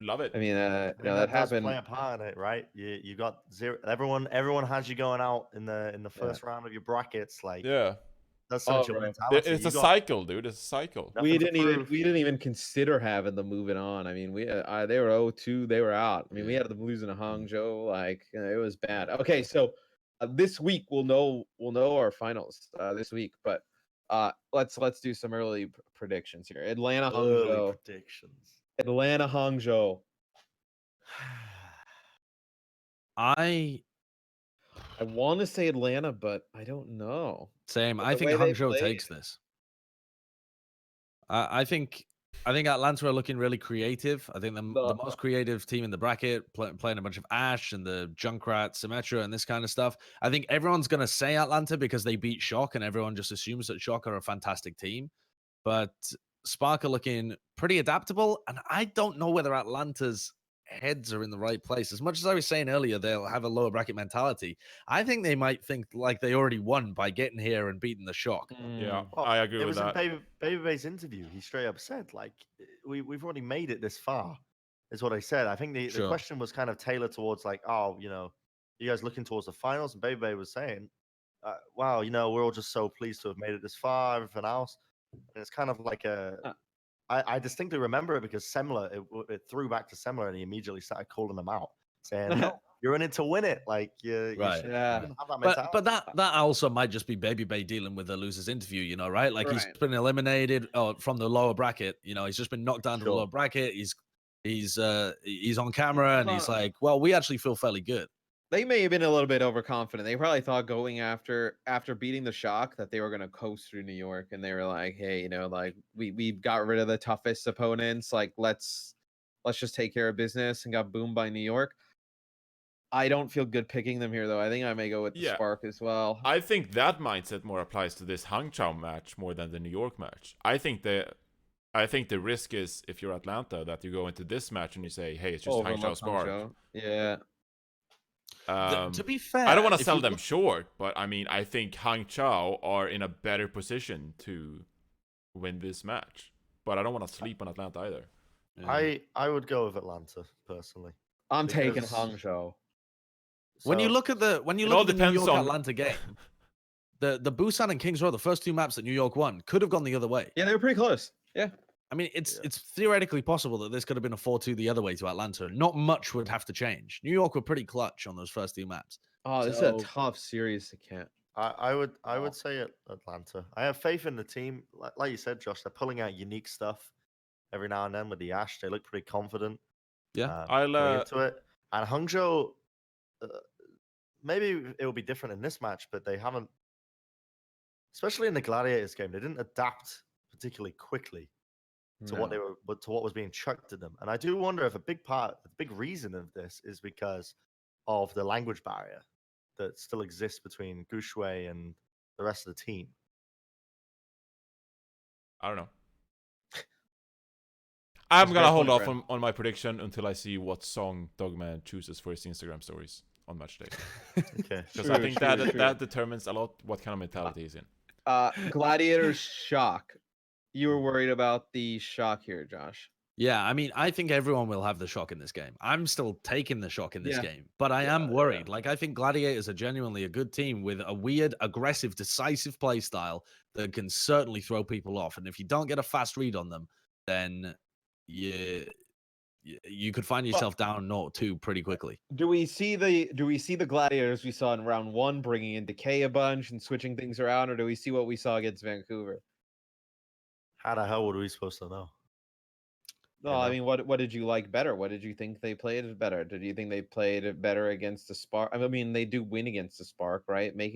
love it. I mean, that happened. Play a part in it, right? You got zero. Everyone has you going out in the first round of your brackets. Like, that's such a mentality. It's a cycle, dude. It's a cycle. We didn't even consider having them moving on. I mean, they were 0-2, they were out. I mean, we had them losing to Hangzhou. Like, it was bad. Okay, so this week we'll know our finals this week, but let's do some early predictions here. Atlanta, Hangzhou. Atlanta, Hangzhou. I want to say Atlanta, but I don't know. Same. I think Hangzhou takes this. I think I think Atlanta are looking really creative. I think the most creative team in the bracket, playing a bunch of Ashe and the Junkrat, Symmetra, and this kind of stuff. I think everyone's going to say Atlanta because they beat Shock, and everyone just assumes that Shock are a fantastic team. But Spark are looking pretty adaptable, and I don't know whether Atlanta's heads are in the right place. As much as I was saying earlier, they'll have a lower bracket mentality. I think they might think like they already won by getting here and beating the Shock. Yeah, well, I agree with that. It was in Babybay's interview. He straight up said, like, we've already made it this far, is what I said. I think the question was kind of tailored towards like, oh, you know, you guys looking towards the finals, and Babybay was saying, wow, you know, we're all just so pleased to have made it this far, everything else. And it's kind of like I distinctly remember it because Semler, it threw back to Semler, and he immediately started calling them out, saying, no, you're in it to win it. Like, you should have that mentality. But that also might just be Babybay dealing with the loser's interview, you know, right? Like, he's been eliminated from the lower bracket. You know, he's just been knocked down to the lower bracket. He's on camera, and he's like, well, we actually feel fairly good. They may have been a little bit overconfident. They probably thought going after beating the Shock that they were going to coast through New York, and they were like, hey, you know, like we got rid of the toughest opponents. Like, let's just take care of business, and got boomed by New York. I don't feel good picking them here, though. I think I may go with the Spark as well. I think that mindset more applies to this Hangzhou match more than the New York match. I think the risk is, if you're Atlanta, that you go into this match and you say, hey, it's just Hangzhou Spark. Yeah. To be fair, I don't want to sell them short, but I mean, I think Hangzhou are in a better position to win this match. But I don't want to sleep on Atlanta either. Yeah. I would go with Atlanta personally. I'm taking Hangzhou. When you look at the New York Atlanta game, the Busan and Kings Row, the first two maps that New York won, could have gone the other way. Yeah, they were pretty close. Yeah. I mean, it's theoretically possible that this could have been a 4-2 the other way to Atlanta. Not much would have to change. New York were pretty clutch on those first two maps. Oh, this is a tough series to count. I would say Atlanta. I have faith in the team. Like you said, Josh, they're pulling out unique stuff every now and then with the Ashe. They look pretty confident. Yeah, I'll into it. And Hangzhou, maybe it will be different in this match, but they haven't, especially in the Gladiators game, they didn't adapt particularly quickly to what was being chucked at them. And I do wonder if a big reason of this is because of the language barrier that still exists between Gushui and the rest of the team. I don't know. I'm gonna hold off on my prediction until I see what song Dogman chooses for his Instagram stories on match day. Okay, because I think that determines a lot what kind of mentality he's in. Gladiators Shock. You were worried about the Shock here, Josh. Yeah, I mean, I think everyone will have the Shock in this game. I'm still taking the Shock in this game, but I am worried. Like, I think Gladiators are genuinely a good team with a weird, aggressive, decisive play style that can certainly throw people off. And if you don't get a fast read on them, then you could find yourself down 0-2 pretty quickly. Do we see the Gladiators we saw in round 1 bringing in Decay a bunch and switching things around, or do we see what we saw against Vancouver? How the hell were we supposed to know? No, I mean, what did you like better? What did you think they played better? Did you think they played it better against the Spark? I mean, they do win against the Spark, right? They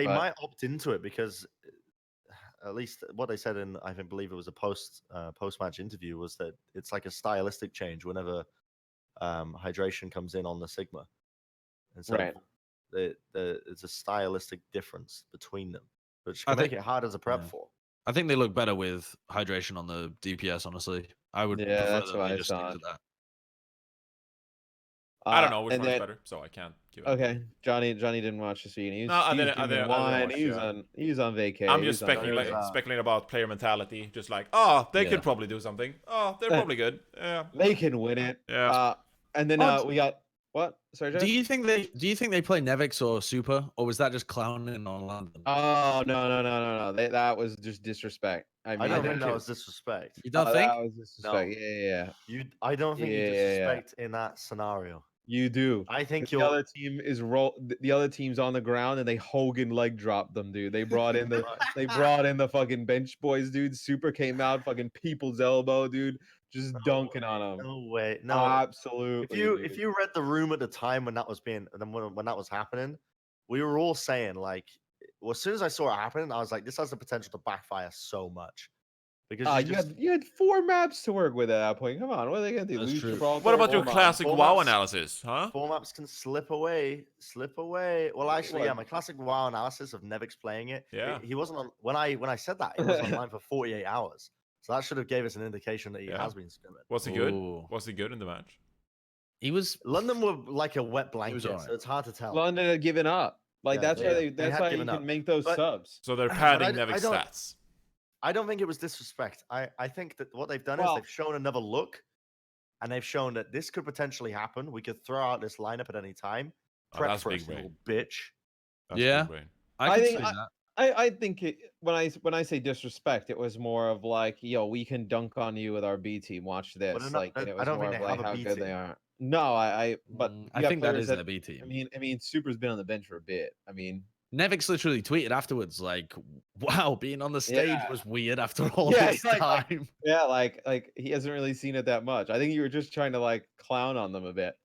might opt into it because at least what they said in, I believe it was a post match interview, was that it's like a stylistic change whenever hydration comes in on the Sigma, and so it's a stylistic difference between them, which can make it hard as a prep for. I think they look better with hydration on the DPS. Honestly, I would. Yeah, that's what I saw. I don't know which one's better, so I can't give it. Okay, Johnny didn't watch the scene. He was on vacation. I'm just speculating about player mentality. Just like, they could probably do something. Oh, they're probably good. Yeah, they can win it. Yeah. And then we got what? Sorry, Josh? Do you think they play Nevix or Super, or was that just clowning on London? Oh no! That was just disrespect. I don't think that was disrespect. You don't think? That was disrespect. No. Yeah. I don't think you disrespect in that scenario. You do. I think the other team is the other team's on the ground and they Hogan leg dropped them, dude. They brought in the fucking bench boys, dude. Super came out, fucking people's elbow, dude. Just dunking on them. No way. No, absolutely. If you read the room at the time when that was happening, we were all saying, like, well, as soon as I saw it happening, I was like, this has the potential to backfire so much. Because you had 4 maps to work with at that point. Come on, what are they gonna do? That's Lose true. Gibraltar? What about your Four classic maps. WoW analysis, huh? 4 maps can slip away. Well, actually, yeah, What? my classic WoW analysis of NYXL playing it. Yeah. He wasn't on when I said that. He was online for 48 hours. So that should have gave us an indication that he has been scrimming. Was he good? Ooh. Was he good in the match? He was. London were like a wet blanket, alright. so it's hard to tell. London had given up. Like Yeah, that's why they had you given can up. make those But- subs. So they're But padding I Nevix don't- stats. I don't think it was disrespect. I think that what they've done Well- is they've shown another look, and they've shown that this could potentially happen. We could throw out this lineup at any time. Oh, Prep that's for big us, you little brain. bitch. That's Yeah. big brain. I I can think see that. I think when I say disrespect, it was more of like, yo, we can dunk on you with our B team. Watch this. they're not- Like, and it I was don't more think of they like have a how B good they team. are. No, but I you got think that players is their B team. I mean, Super's been on the bench for a bit. I mean, Nevix literally tweeted afterwards, like, "Wow, being on the stage Yeah. was weird after all Yeah, this like- time." yeah, like he hasn't really seen it that much. I think you were just trying to like clown on them a bit.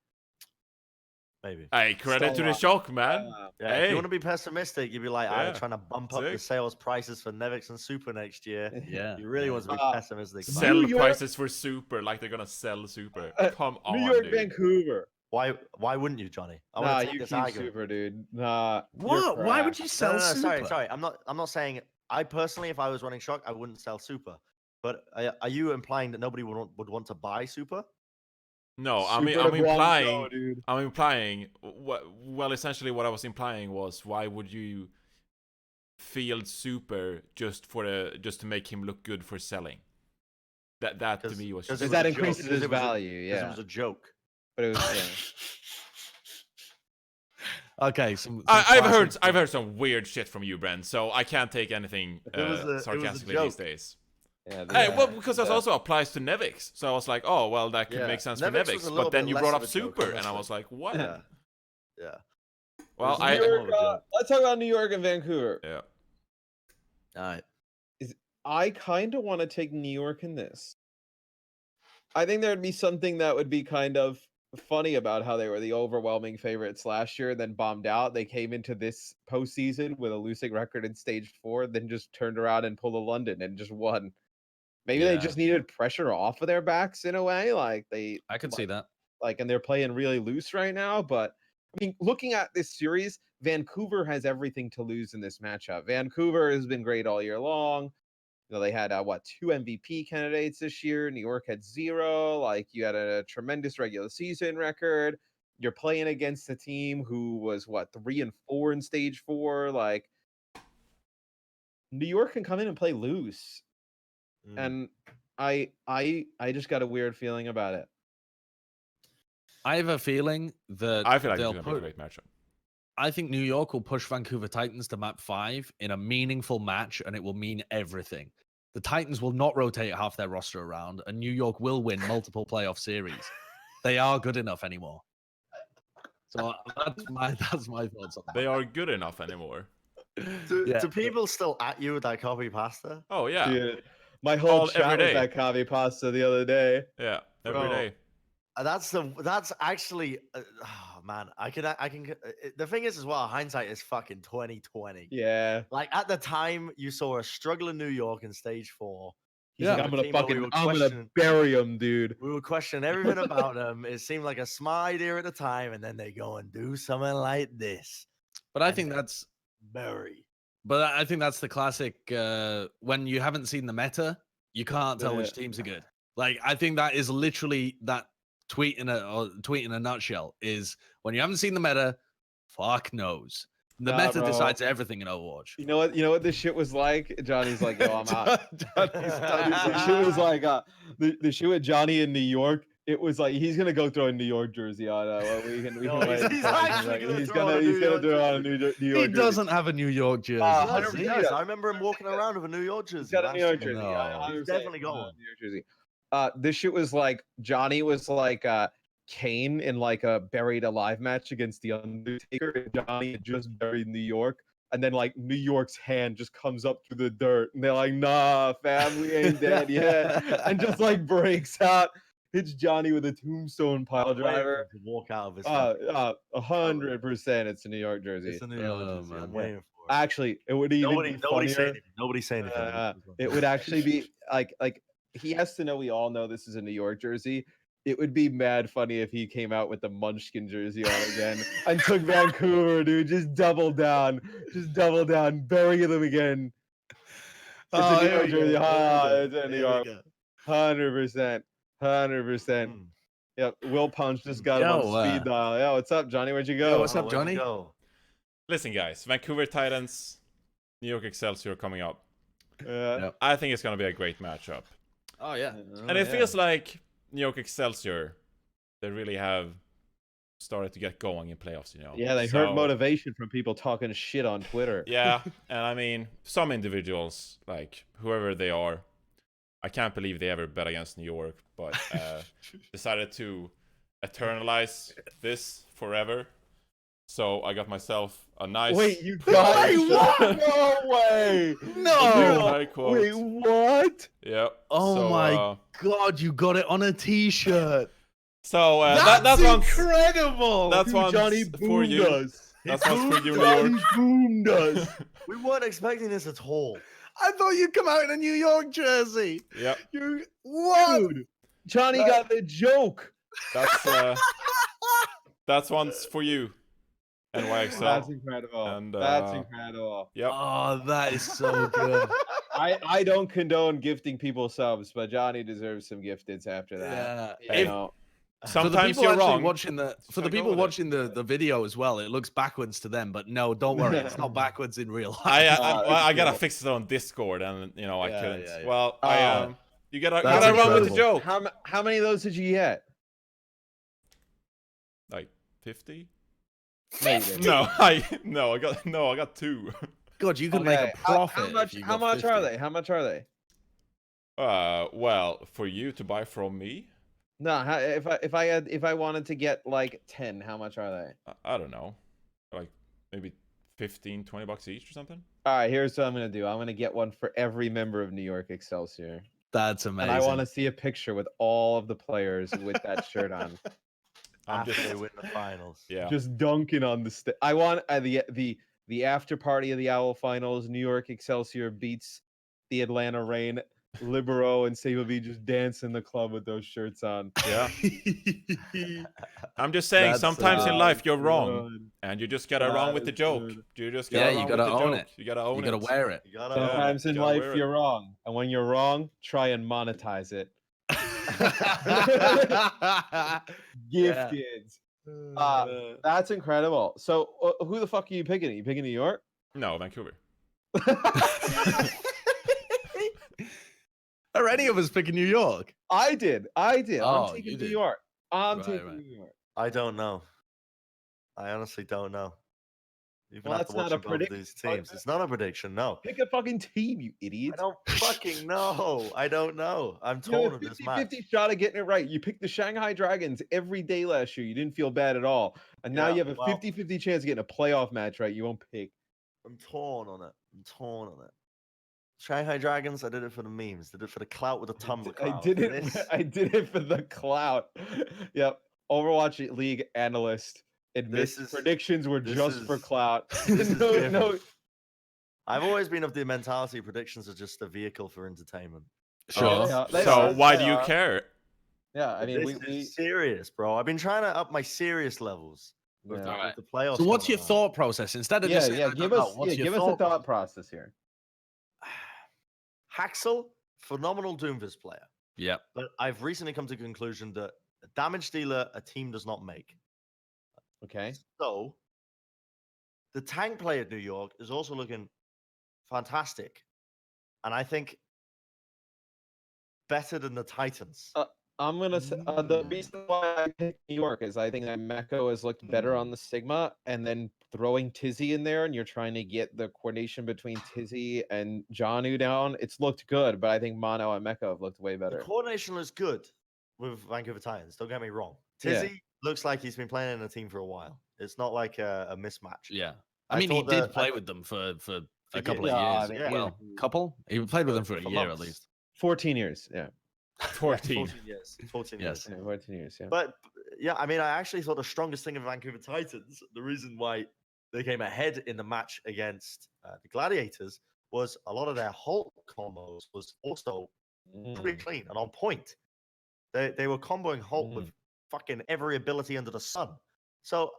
Maybe. Hey, credit So, to the shock, man. Yeah, if Hey. you want to be pessimistic, you'd be like, Yeah, they're trying to bump up the sick. sales prices for Nevix and Super next year. Yeah, You really want to be Uh, pessimistic. about Sell it. New York- prices for Super like they're gonna sell Super. Come on, New York, dude. Vancouver. Why wouldn't you, Johnny? I Nah, want to you take this keep argument. Super, dude. Nah. you're What? Why would crap. you No, sell no, Super? sorry. I'm not saying. I personally, if I was running Shock, I wouldn't sell Super. But are you implying that nobody would want to buy Super? No, Super to I'm Guangzhou, implying. dude. I'm implying. Well, essentially, what I was implying was, why would you field Super just to make him look good for selling? That to 'Cause- me was 'cause just it Because that a joke, increases because his it was a- value. Because Yeah, it was a joke. but it was. Okay, I've heard some weird shit from you, Bren. So I can't take anything It was a sarcastically joke. these days. Yeah, Hey, yeah, well, because that yeah. also applies to Nevix. So I was like, oh, well, that could Yeah, make sense Nevix for was a Nevix. little But then bit you less brought of up a joke, Super, and I honestly. was like, what? Yeah. Yeah. Well, It was a I bit New more York, of a joke. let's talk about New York and Vancouver. yeah. All right. I kind of want to take New York in this. I think there'd be something that would be kind of funny about how they were the overwhelming favorites last year, then bombed out. They came into this postseason with a losing record in stage 4, then just turned around and pulled a London and just won. Maybe they Yeah. just needed pressure off of their backs in a way. Like I could see that. like, and they're playing really loose right now. But I mean, looking at this series, Vancouver has everything to lose in this matchup. Vancouver has been great all year long. You know, they had 2 MVP candidates this year. New York had 0. Like, you had a tremendous regular season record. You're playing against a team who was 3-4 in stage 4. Like, New York can come in and play loose, and I just got a weird feeling about it. I have a feeling that I feel like it's they'll going to be a great matchup. I think New York will push Vancouver Titans to map 5 in a meaningful match, and it will mean everything. The Titans will not rotate half their roster around, and New York will win multiple playoff series. They are good enough anymore. So that's my thoughts on that. They are good enough anymore. Do people still at you with that copy pasta? Oh, yeah. Dude, my whole chat every was day. that copy pasta the other day. Yeah, every Bro. day. That's actually oh man, I can the thing is as well, hindsight is fucking 2020. Yeah. Like at the time you saw a struggle in New York in stage 4. He's Yeah, on I'm the gonna team where we fucking, were I'm gonna questioning- bury him, dude. We were questioning everything about him. It seemed like a smart idea at the time, and then they go and do something like this. But I And think then that's bury. But I think that's the classic. When you haven't seen the meta, you can't tell which teams are good. Like, I think that is literally that tweet in a nutshell. Is when you haven't seen the meta, fuck knows. The Nah, meta bro. decides everything in Overwatch. You know what this shit was like? Johnny's like, yo, I'm out. Johnny's done his The shit was like the shit with Johnny in New York. It was like he's gonna go throw a New York jersey on. We can No, wait he's until- actually gonna throw on a he's New gonna York throw on a jersey. New York He jersey. doesn't have a New York jersey. Ah, Yes, He he does. does. I remember him walking around with a New York jersey. He's got a last New York year. jersey. No. 100%. He's definitely got He's one. a New York jersey. This shit was like Johnny was like Kane in like a buried alive match against the Undertaker, and Johnny had just buried New York. And then like New York's hand just comes up through the dirt, and they're like, "Nah, fam, we ain't dead yet," and just like breaks out, hits Johnny with a tombstone pile I'm waiting for driver. him to walk out of his. 100%, it's a New York jersey. It's a New York Oh, jersey. man. I'm Yeah. waiting for Actually, it would even be funnier. Nobody say anything. It would actually be like he has to know. We all know this is a New York jersey. It would be mad funny if he came out with the Munchkin jersey on again and took Vancouver, dude. Just double down, burying them again. It's a New York jersey. It's a New York. 100%. Yep. Will Punch just got him on speed dial. Yeah, what's up, Johnny? Where'd you go? Yo, what's up, Johnny? Listen, guys, Vancouver Titans, New York Excelsior coming up. Yeah. I think it's gonna be a great matchup. Oh yeah. And it feels like New York Excelsior, they really have started to get going in playoffs, you know. Yeah, they heard motivation from people talking shit on Twitter. Yeah, and I mean, some individuals, like whoever they are, I can't believe they ever bet against New York, but decided to eternalize this forever. So I got myself a nice. Wait, you got what? No way! No! Wait, what? Yeah. Oh my god, you got it on a t-shirt. So that's incredible. That's one Johnny for you. Does. That's one for you, New Johnny York. Boom does. We weren't expecting this at all. I thought you'd come out in a New York jersey. Yep. What? Dude, Johnny got the joke. That's one's for you. NYXL. That's incredible. And, that's incredible. Yep. Oh, that is so good. I don't condone gifting people subs, but Johnny deserves some gifteds after that. Yeah. You know. Sometimes you're wrong. Watching for the people watching the video as well, it looks backwards to them, but no, don't worry, it's not backwards in real life. I gotta fix it on Discord, and you know I couldn't. Yeah. Well, you gotta run with the joke. How many of those did you get? Like 50? No, I got 2. God, you can make a profit. How much are they? How much are they? Well, for you to buy from me. No, if I wanted to get like 10, how much are they? I don't know, like maybe $15-20 each or something. All right, here's what I'm gonna do. I'm gonna get one for every member of New York Excelsior. That's amazing. And I want to see a picture with all of the players with that shirt on. They win the finals. Yeah, just dunking on the I want the after party of the Owl finals. New York Excelsior beats the Atlanta Reign. Libero and Sable just dance in the club with those shirts on. Yeah. I'm just saying, sometimes in life you're wrong, and you just gotta run with the joke. You just gotta you gotta own it. You gotta own it. You gotta wear it. Sometimes in life you're wrong, and when you're wrong, try and monetize it. Gifted. That's incredible. So, who the fuck are you picking? Are you picking New York? No, Vancouver. Are any of us picking New York? I did. Oh, I'm taking New York. I'm taking New York. I don't know. I honestly don't know. Well, that's not a prediction. These teams. It's not a prediction. No. Pick a fucking team, you idiot. I don't fucking know. I don't know. I'm torn on this match. 50-50 shot of getting it right. You picked the Shanghai Dragons every day last year. You didn't feel bad at all. And now you have a 50-50 chance of getting a playoff match right. You won't pick. I'm torn on it. Shanghai Dragons, I did it for the memes. Did it for the clout with the Tumblr crowd. I did it for the clout. Yep. Overwatch League analyst admits predictions were just for clout. No. I've always been of the mentality predictions are just a vehicle for entertainment. Sure. So why do you care? Yeah, I mean, we serious, bro. I've been trying to up my serious levels with the playoffs. So what's your thought process instead of give us a thought process here. Haxel, phenomenal Doomfist player. Yeah. But I've recently come to the conclusion that a damage dealer a team does not make. Okay. So the tank player at New York is also looking fantastic. And I think better than the Titans. I'm going to say the reason why I picked New York is I think that Mecco has looked better on the Sigma, and then throwing Tizzy in there and you're trying to get the coordination between Tizzy and Janu down. It's looked good, but I think Mono and Mecco have looked way better. The coordination is good with Vancouver Titans. Don't get me wrong. Tizzy looks like he's been playing in a team for a while. It's not like a mismatch. Yeah. I mean, he did play with them for a couple of years. Well, couple? He played with them for a year at least. 14 years, yeah. 14 years. 14 years. Yeah, 14 years, yeah. But yeah, I mean, I actually thought the strongest thing of Vancouver Titans, the reason why they came ahead in the match against the Gladiators was a lot of their Hulk combos was also pretty clean and on point. They were comboing Hulk with fucking every ability under the sun. So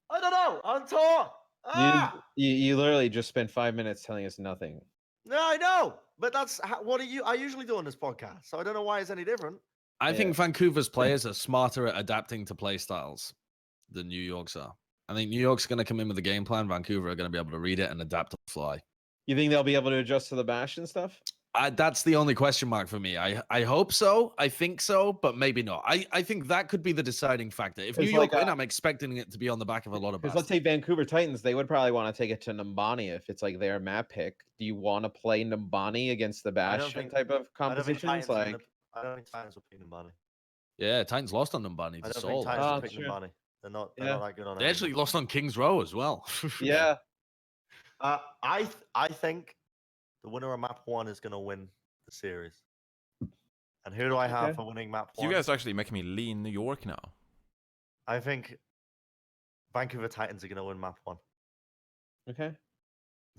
I don't know. I'm torn. You literally just spent 5 minutes telling us nothing. No, I know, but that's what I usually do on this podcast. So I don't know why it's any different. I think Vancouver's players are smarter at adapting to play styles than New York's are. I think New York's going to come in with a game plan. Vancouver are going to be able to read it and adapt on the fly. You think they'll be able to adjust to the bash and stuff? That's the only question mark for me. I hope so. I think so, but maybe not. I think that could be the deciding factor. If New York win, I'm expecting it to be on the back of a lot of. Because let's say Vancouver Titans, they would probably want to take it to Numbani if it's like their map pick. Do you want to play Numbani against the Bastion type of compositions? I don't think Titans will pick Numbani. Yeah, Titans lost on Numbani to Seoul. I don't think Titans will pick Numbani. They're not that good on it. They actually lost on Kings Row as well. Yeah. I think the winner of map 1 is going to win the series. And who do I have for winning map 1? You guys actually making me lean New York now. I think Vancouver Titans are going to win map 1. Okay.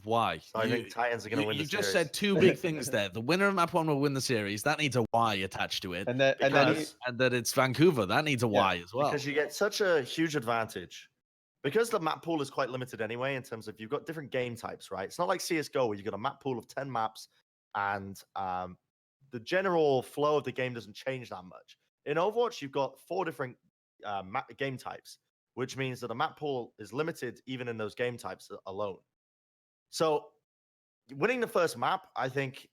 Why? So I think Titans are going to win the series. You just said two big things there. The winner of map 1 will win the series. That needs a Y attached to it. And that it's Vancouver. That needs a Y as well. Because you get such a huge advantage. Because the map pool is quite limited anyway, in terms of you've got different game types, right? It's not like CSGO where you've got a map pool of 10 maps and the general flow of the game doesn't change that much. In Overwatch, you've got 4 different game types, which means that the map pool is limited even in those game types alone. So winning the first map, I think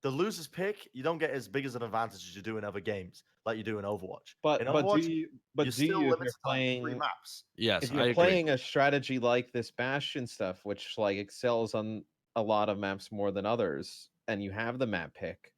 the loser's pick, you don't get as big as an advantage as you do in other games, like you do in Overwatch. But in Overwatch, if you're playing 3 maps. Yes, if you're playing a strategy like this Bastion stuff, which like excels on a lot of maps more than others, and you have the map pick,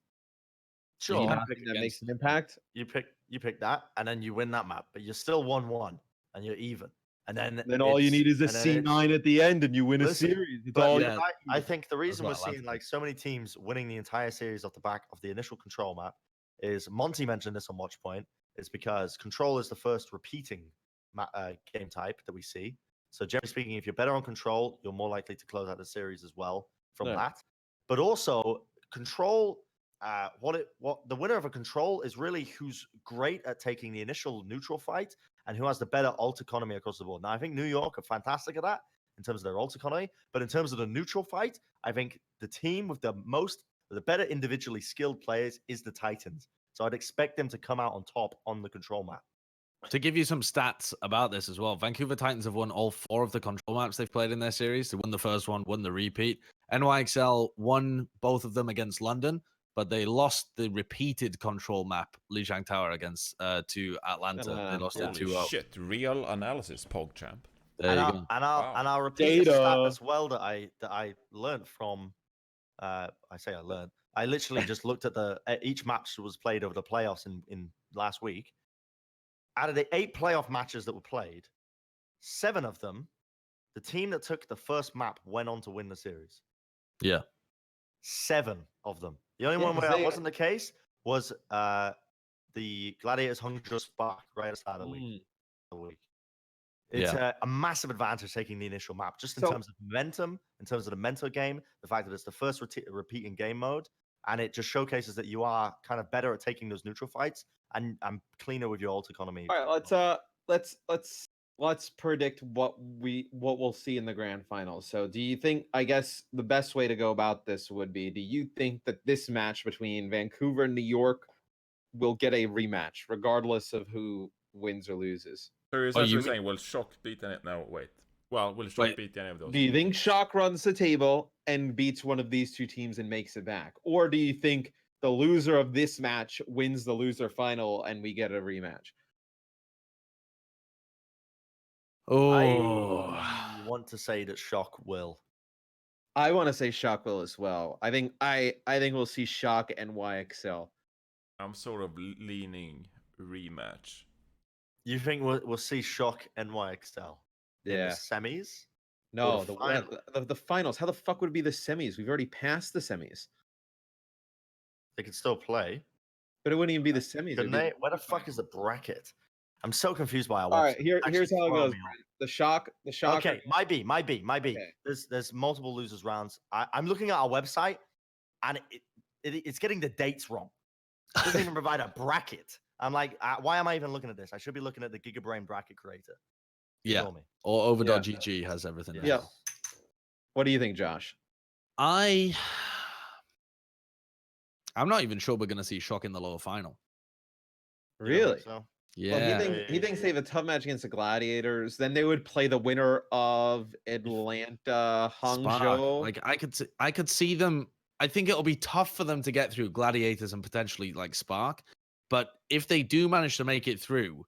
sure, that makes an impact. You pick that, and then you win that map, but you're still 1-1, and you're even. And then all you need is a C9 at the end, and you win a series. I think the reason we're seeing like so many teams winning the entire series off the back of the initial control map is Monty mentioned this on Watchpoint. Is because control is the first repeating game type that we see. So generally speaking, if you're better on control, you're more likely to close out the series as well from that. But also control. What the winner of a control is really who's great at taking the initial neutral fight and who has the better ult economy across the board. Now, I think New York are fantastic at that in terms of their ult economy, but in terms of the neutral fight, I think the team with the better individually skilled players is the Titans. So I'd expect them to come out on top on the control map. To give you some stats about this as well, Vancouver Titans have won all 4 of the control maps they've played in their series. They won the first one, won the repeat. NYXL won both of them against London, but they lost the repeated control map, Lijiang Tower, against to Atlanta. They lost it 2-0. Shit, real analysis, PogChamp. I'll repeat a stat as well that I learned from. I learned. I literally just looked at each match that was played over the playoffs in last week. Out of the 8 playoff matches that were played, 7 of them, the team that took the first map went on to win the series. Yeah. 7 of them. The only one where that wasn't the case was the Gladiators hung just back right at the start of the week. It's a massive advantage taking the initial map, just in terms of momentum, in terms of the mental game, the fact that it's the first repeat in game mode, and it just showcases that you are kind of better at taking those neutral fights and cleaner with your ult economy. All right, let's predict what we'll see in the grand finals. So do you think, I guess the best way to go about this would be, do you think that this match between Vancouver and New York will get a rematch regardless of who wins or loses? So you're essentially saying, will Shock beat any? No, wait. Well, will Shock beat any of those? Do you think Shock runs the table and beats one of these 2 teams and makes it back? Or do you think the loser of this match wins the loser final and we get a rematch? I want to say that Shock will. I want to say Shock will as well. I think we'll see Shock and NYXL. I'm sort of leaning rematch. You think we'll see Shock and NYXL in the semis? No, the finals. How the fuck would it be the semis? We've already passed the semis. They could still play. But it wouldn't even be the semis. Couldn't they? Where the fuck is the bracket? I'm so confused by our website. All right, here's how it goes. The shock. Okay, might be. Okay. There's multiple losers rounds. I'm looking at our website, and it's getting the dates wrong. It doesn't even provide a bracket. I'm like, why am I even looking at this? I should be looking at the Gigabrain bracket creator. Yeah. Or Over.gg has everything. Yeah. What do you think, Josh? I'm not even sure we're going to see Shock in the lower final. Really? So? Yeah. Well, he thinks they have a tough match against the Gladiators. Then they would play the winner of Atlanta, Hangzhou. Like I could see them. I think it'll be tough for them to get through Gladiators and potentially like Spark. But if they do manage to make it through,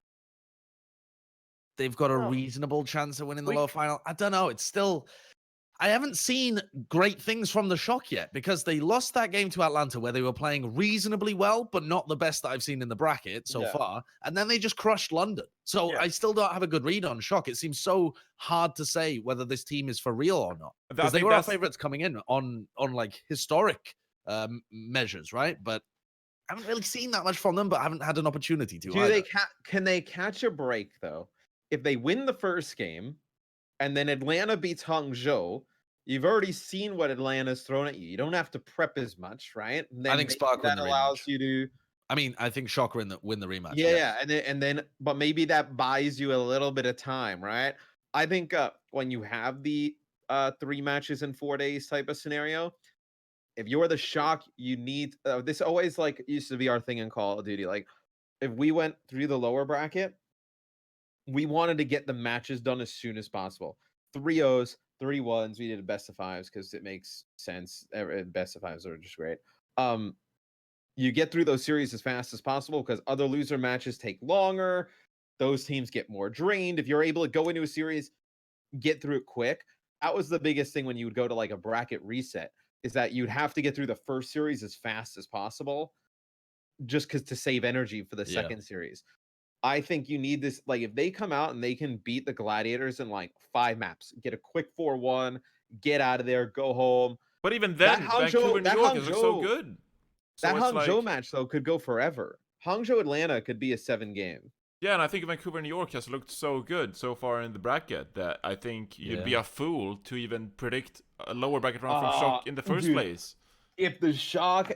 they've got a reasonable chance of winning the lower final. I don't know. It's still. I haven't seen great things from the Shock yet because they lost that game to Atlanta where they were playing reasonably well, but not the best that I've seen in the bracket so far. And then they just crushed London. So I still don't have a good read on Shock. It seems so hard to say whether this team is for real or not. Because they were our favorites coming in on like historic measures, right? But I haven't really seen that much from them, but I haven't had an opportunity to. Can they catch a break though? If they win the first game, and then Atlanta beats Hangzhou, you've already seen what Atlanta's thrown at you. You don't have to prep as much, right? I think Spark that allows you to. I mean, I think Shock win the rematch. Yeah, and then, but maybe that buys you a little bit of time, right? I think when you have the 3 matches in 4 days type of scenario, if you're the Shock, you need this. Always like used to be our thing in Call of Duty. Like if we went through the lower bracket, we wanted to get the matches done as soon as possible. 3-0s, 3-1s. We did a best of 5s because it makes sense. Best of 5s are just great. You get through those series as fast as possible because other loser matches take longer. Those teams get more drained. If you're able to go into a series, get through it quick. That was the biggest thing when you would go to like a bracket reset, is that you'd have to get through the first series as fast as possible just because to save energy for the second series. I think you need this. Like, if they come out and they can beat the Gladiators in like 5 maps, get a quick 4-1, get out of there, go home. But even then, Vancouver, New York is so good. So that Hangzhou match, though, could go forever. Hangzhou, Atlanta could be a 7-game. Yeah, and I think Vancouver, New York has looked so good so far in the bracket that I think you'd be a fool to even predict a lower bracket round from Shock in the first place. If the Shock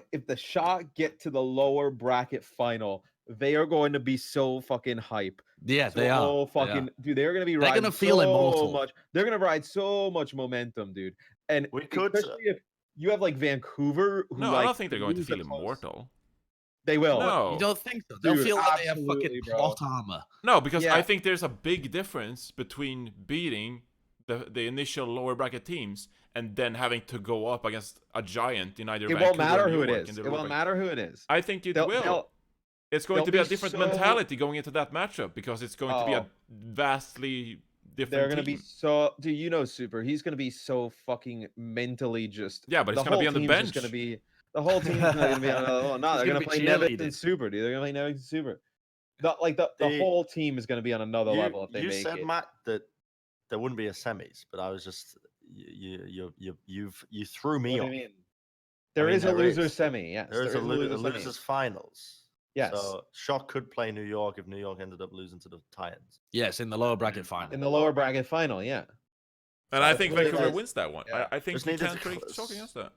get to the lower bracket final, they are going to be so fucking hype. Yeah, they are. Dude, they're going to be They're going to feel immortal. much. They're going to ride so much momentum, dude. And especially if you have like Vancouver, who I don't think they're going to feel immortal. They will. No, you don't think so? They'll feel like they have fucking plot armor. No, because I think there's a big difference between beating the initial lower bracket teams and then having to go up against a giant in either. It won't matter who it is. It won't matter who it is. I think it will. It's going to be a different mentality going into that matchup because it's going to be a vastly different. They're going to be so. Do you know Super? He's going to be so fucking mentally just. Yeah, but he's going to be on the bench. Going to be the whole team's not going to be on another one. No, they're going to play Nevix and Super, dude. They're going to play Nevix and Super. The whole team is going to be on another level if they make it. You said, Matt, that there wouldn't be a semis, but I was just you threw me off. There is a loser semi. Yes, there is a losers finals. Yes. So Shock could play New York if New York ended up losing to the Titans. Yes, in the lower bracket final. In the lower bracket final, yeah. And I think Vancouver wins that one. Yeah. I think you can't predict Shock against that.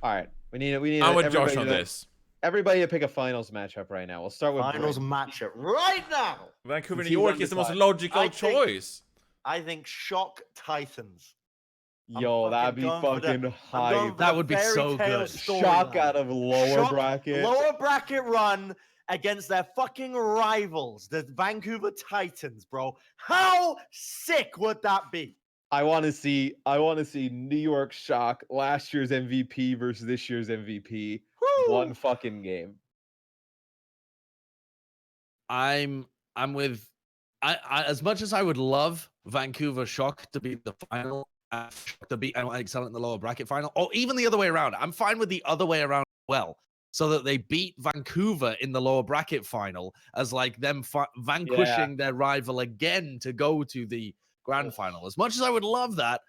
All right, we need. I'm with Josh on this. Everybody to pick a finals matchup right now. We'll start with finals matchup right now. Vancouver, New York is the most logical choice. I think Shock Titans. Yo, that'd be fucking hype. That would be so good. Shock out of lower bracket. Lower bracket run against their fucking rivals, the Vancouver Titans, bro. How sick would that be? I want to see New York Shock, last year's MVP versus this year's MVP. Woo! One fucking game. I'm with I as much as I would love Vancouver Shock to be the final, to beat NYXL in the lower bracket final, or even the other way around. I'm fine with the other way around as well, so that they beat Vancouver in the lower bracket final as like them vanquishing their rival again to go to the grand final. As much as I would love that,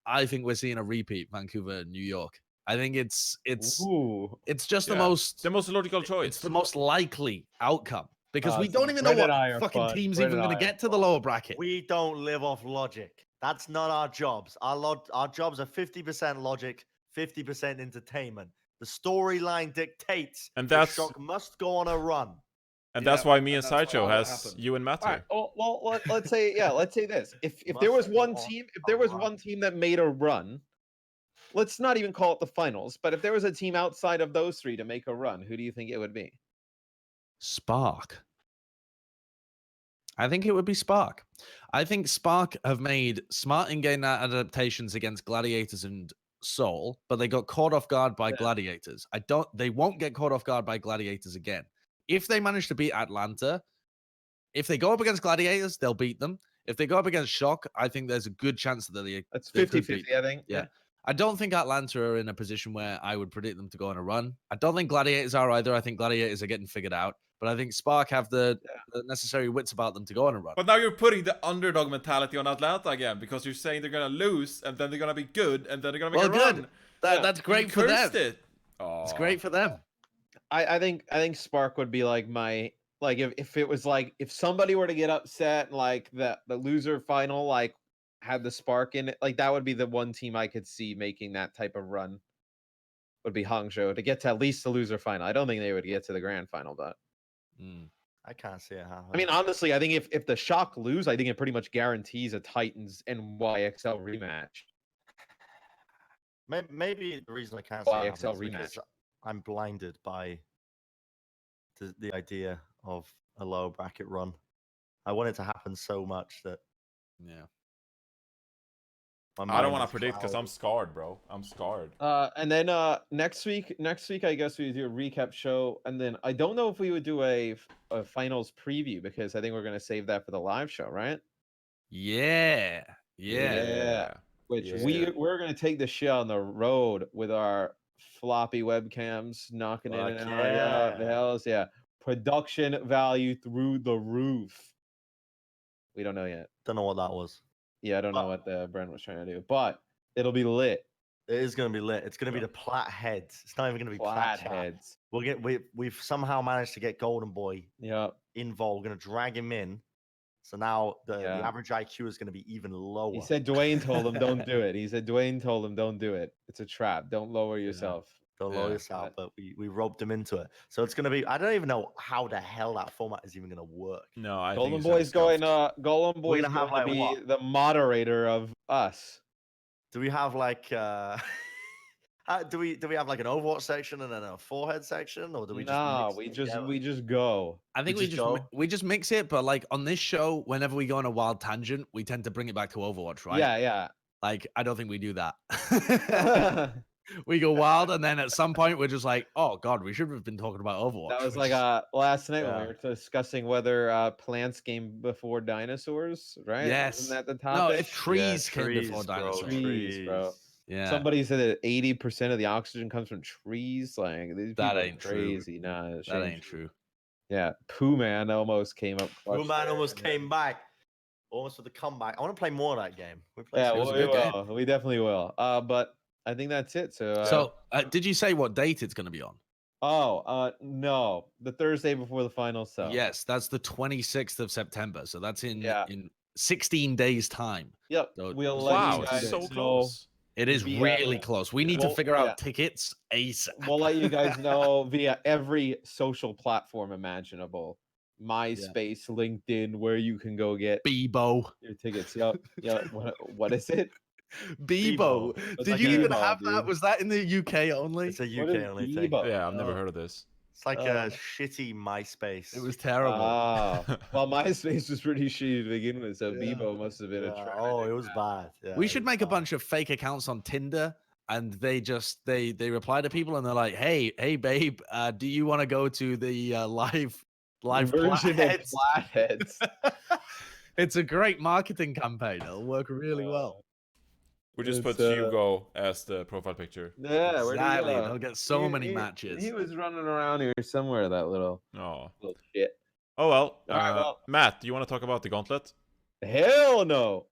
I think we're seeing a repeat, Vancouver, New York. I think it's Ooh. just the most logical choice. It's the most likely outcome because we so don't even know Bren and what I are fucking fun. team's Bren even and going I to are get to the lower bracket. We don't live off logic. That's not our jobs. Our jobs are 50% logic, 50% entertainment. The storyline dictates And that that's Shock must go on a run. And that's why me and that's why Sideshow what has happened. you and Matt All here. right. Well, let's say this. If there was one team, that made a run, let's not even call it the finals, but if there was a team outside of those three to make a run, who do you think it would be? Spark. I think it would be Spark. I think Spark have made smart in-game adaptations against Gladiators and Seoul, but they got caught off guard by Gladiators. They won't get caught off guard by Gladiators again. If they manage to beat Atlanta, if they go up against Gladiators, they'll beat them. If they go up against Shock, I think there's a good chance that That's they could 50-50, beat I think. Yeah. I don't think Atlanta are in a position where I would predict them to go on a run. I don't think Gladiators are either. I think Gladiators are getting figured out. But I think Spark have the necessary wits about them to go on a run. But now you're putting the underdog mentality on Atlanta again because you're saying they're going to lose and then they're going to be good and then they're going to make a run. That's great for them. It's great for them. I think Spark would be like my if it was like if somebody were to get upset like the loser final like had the Spark in it, like that would be the one team I could see making that type of run. Would be Hangzhou to get to at least the loser final. I don't think they would get to the grand final, but I can't see it happening. I mean, honestly, I think if the Shock lose, I think it pretty much guarantees a Titans NYXL rematch. Maybe the reason I can't see it YXL happen is because I'm blinded by the idea of a low bracket run. I want it to happen so much that I don't want to predict because I'm scarred, bro. I'm scarred. And then next week, I guess we do a recap show, and then I don't know if we would do a finals preview because I think we're gonna save that for the live show, right? Yeah. Which we're gonna take the shit on the road with our floppy webcams, knocking in and out. The hells, production value through the roof. We don't know yet. Don't know what that was. Yeah, I don't know what the Bren was trying to do, but it'll be lit. It is going to be lit. It's going to be the Plat heads. It's not even going to be Plat heads. We've somehow managed to get Golden Boy involved. We're going to drag him in. So now the average IQ is going to be even lower. He said Dwayne told him don't do it. Don't do it. It's a trap. Don't lower yourself. Don't lower yourself. But we roped him into it. So it's going to be. I don't even know how the hell that format is even going to work. No, I Golden think Boy's going. Golden Boy's going to be the moderator of us. Do we have like? Do we have like an Overwatch section and then a forehead section, or do we just? We just go. I think we just mix it, but like on this show, whenever we go on a wild tangent, we tend to bring it back to Overwatch, right? Yeah. Like I don't think we do that. We go wild, and then at some point we're just like, "Oh God, we should have been talking about Overwatch." That was like last night when we were discussing whether plants came before dinosaurs, right? Yes. Isn't that the topic? No, if trees came before dinosaurs. Trees, bro. Yeah. Somebody said that 80% of the oxygen comes from trees. Like these people ain't crazy. True. Nah, that ain't true. Yeah, Pooh Man almost came up. Pooh Man almost came back. Almost with the comeback. I want to play more of that game. We definitely will. But I think that's it. So did you say what date it's going to be on? No, the Thursday before the final. So yes, that's the 26th of September. So that's in 16 days time. Yep. So, we'll let you guys so know. close. It is really close. We need to figure out tickets ASAP. We'll let you guys know via every social platform imaginable. MySpace, LinkedIn, where you can go get Bebo your tickets. Yep. What is it? Bebo. Did you even have that? Was that in the UK only? It's a UK only thing. Yeah, I've never heard of this. It's like a shitty MySpace. It was terrible. Well, MySpace was pretty shitty to begin with, so Bebo must have been a trend. Oh, it was bad. Yeah, we should make a bunch of fake accounts on Tinder, and they reply to people, and they're like, "Hey, babe, do you want to go to the live version of Flatheads?" It's a great marketing campaign. It'll work really well. We just put Hugo as the profile picture. Yeah, exactly. They'll get so many matches. He was running around here somewhere, that little shit. Oh, well. All right, Matt, do you want to talk about the gauntlet? Hell no.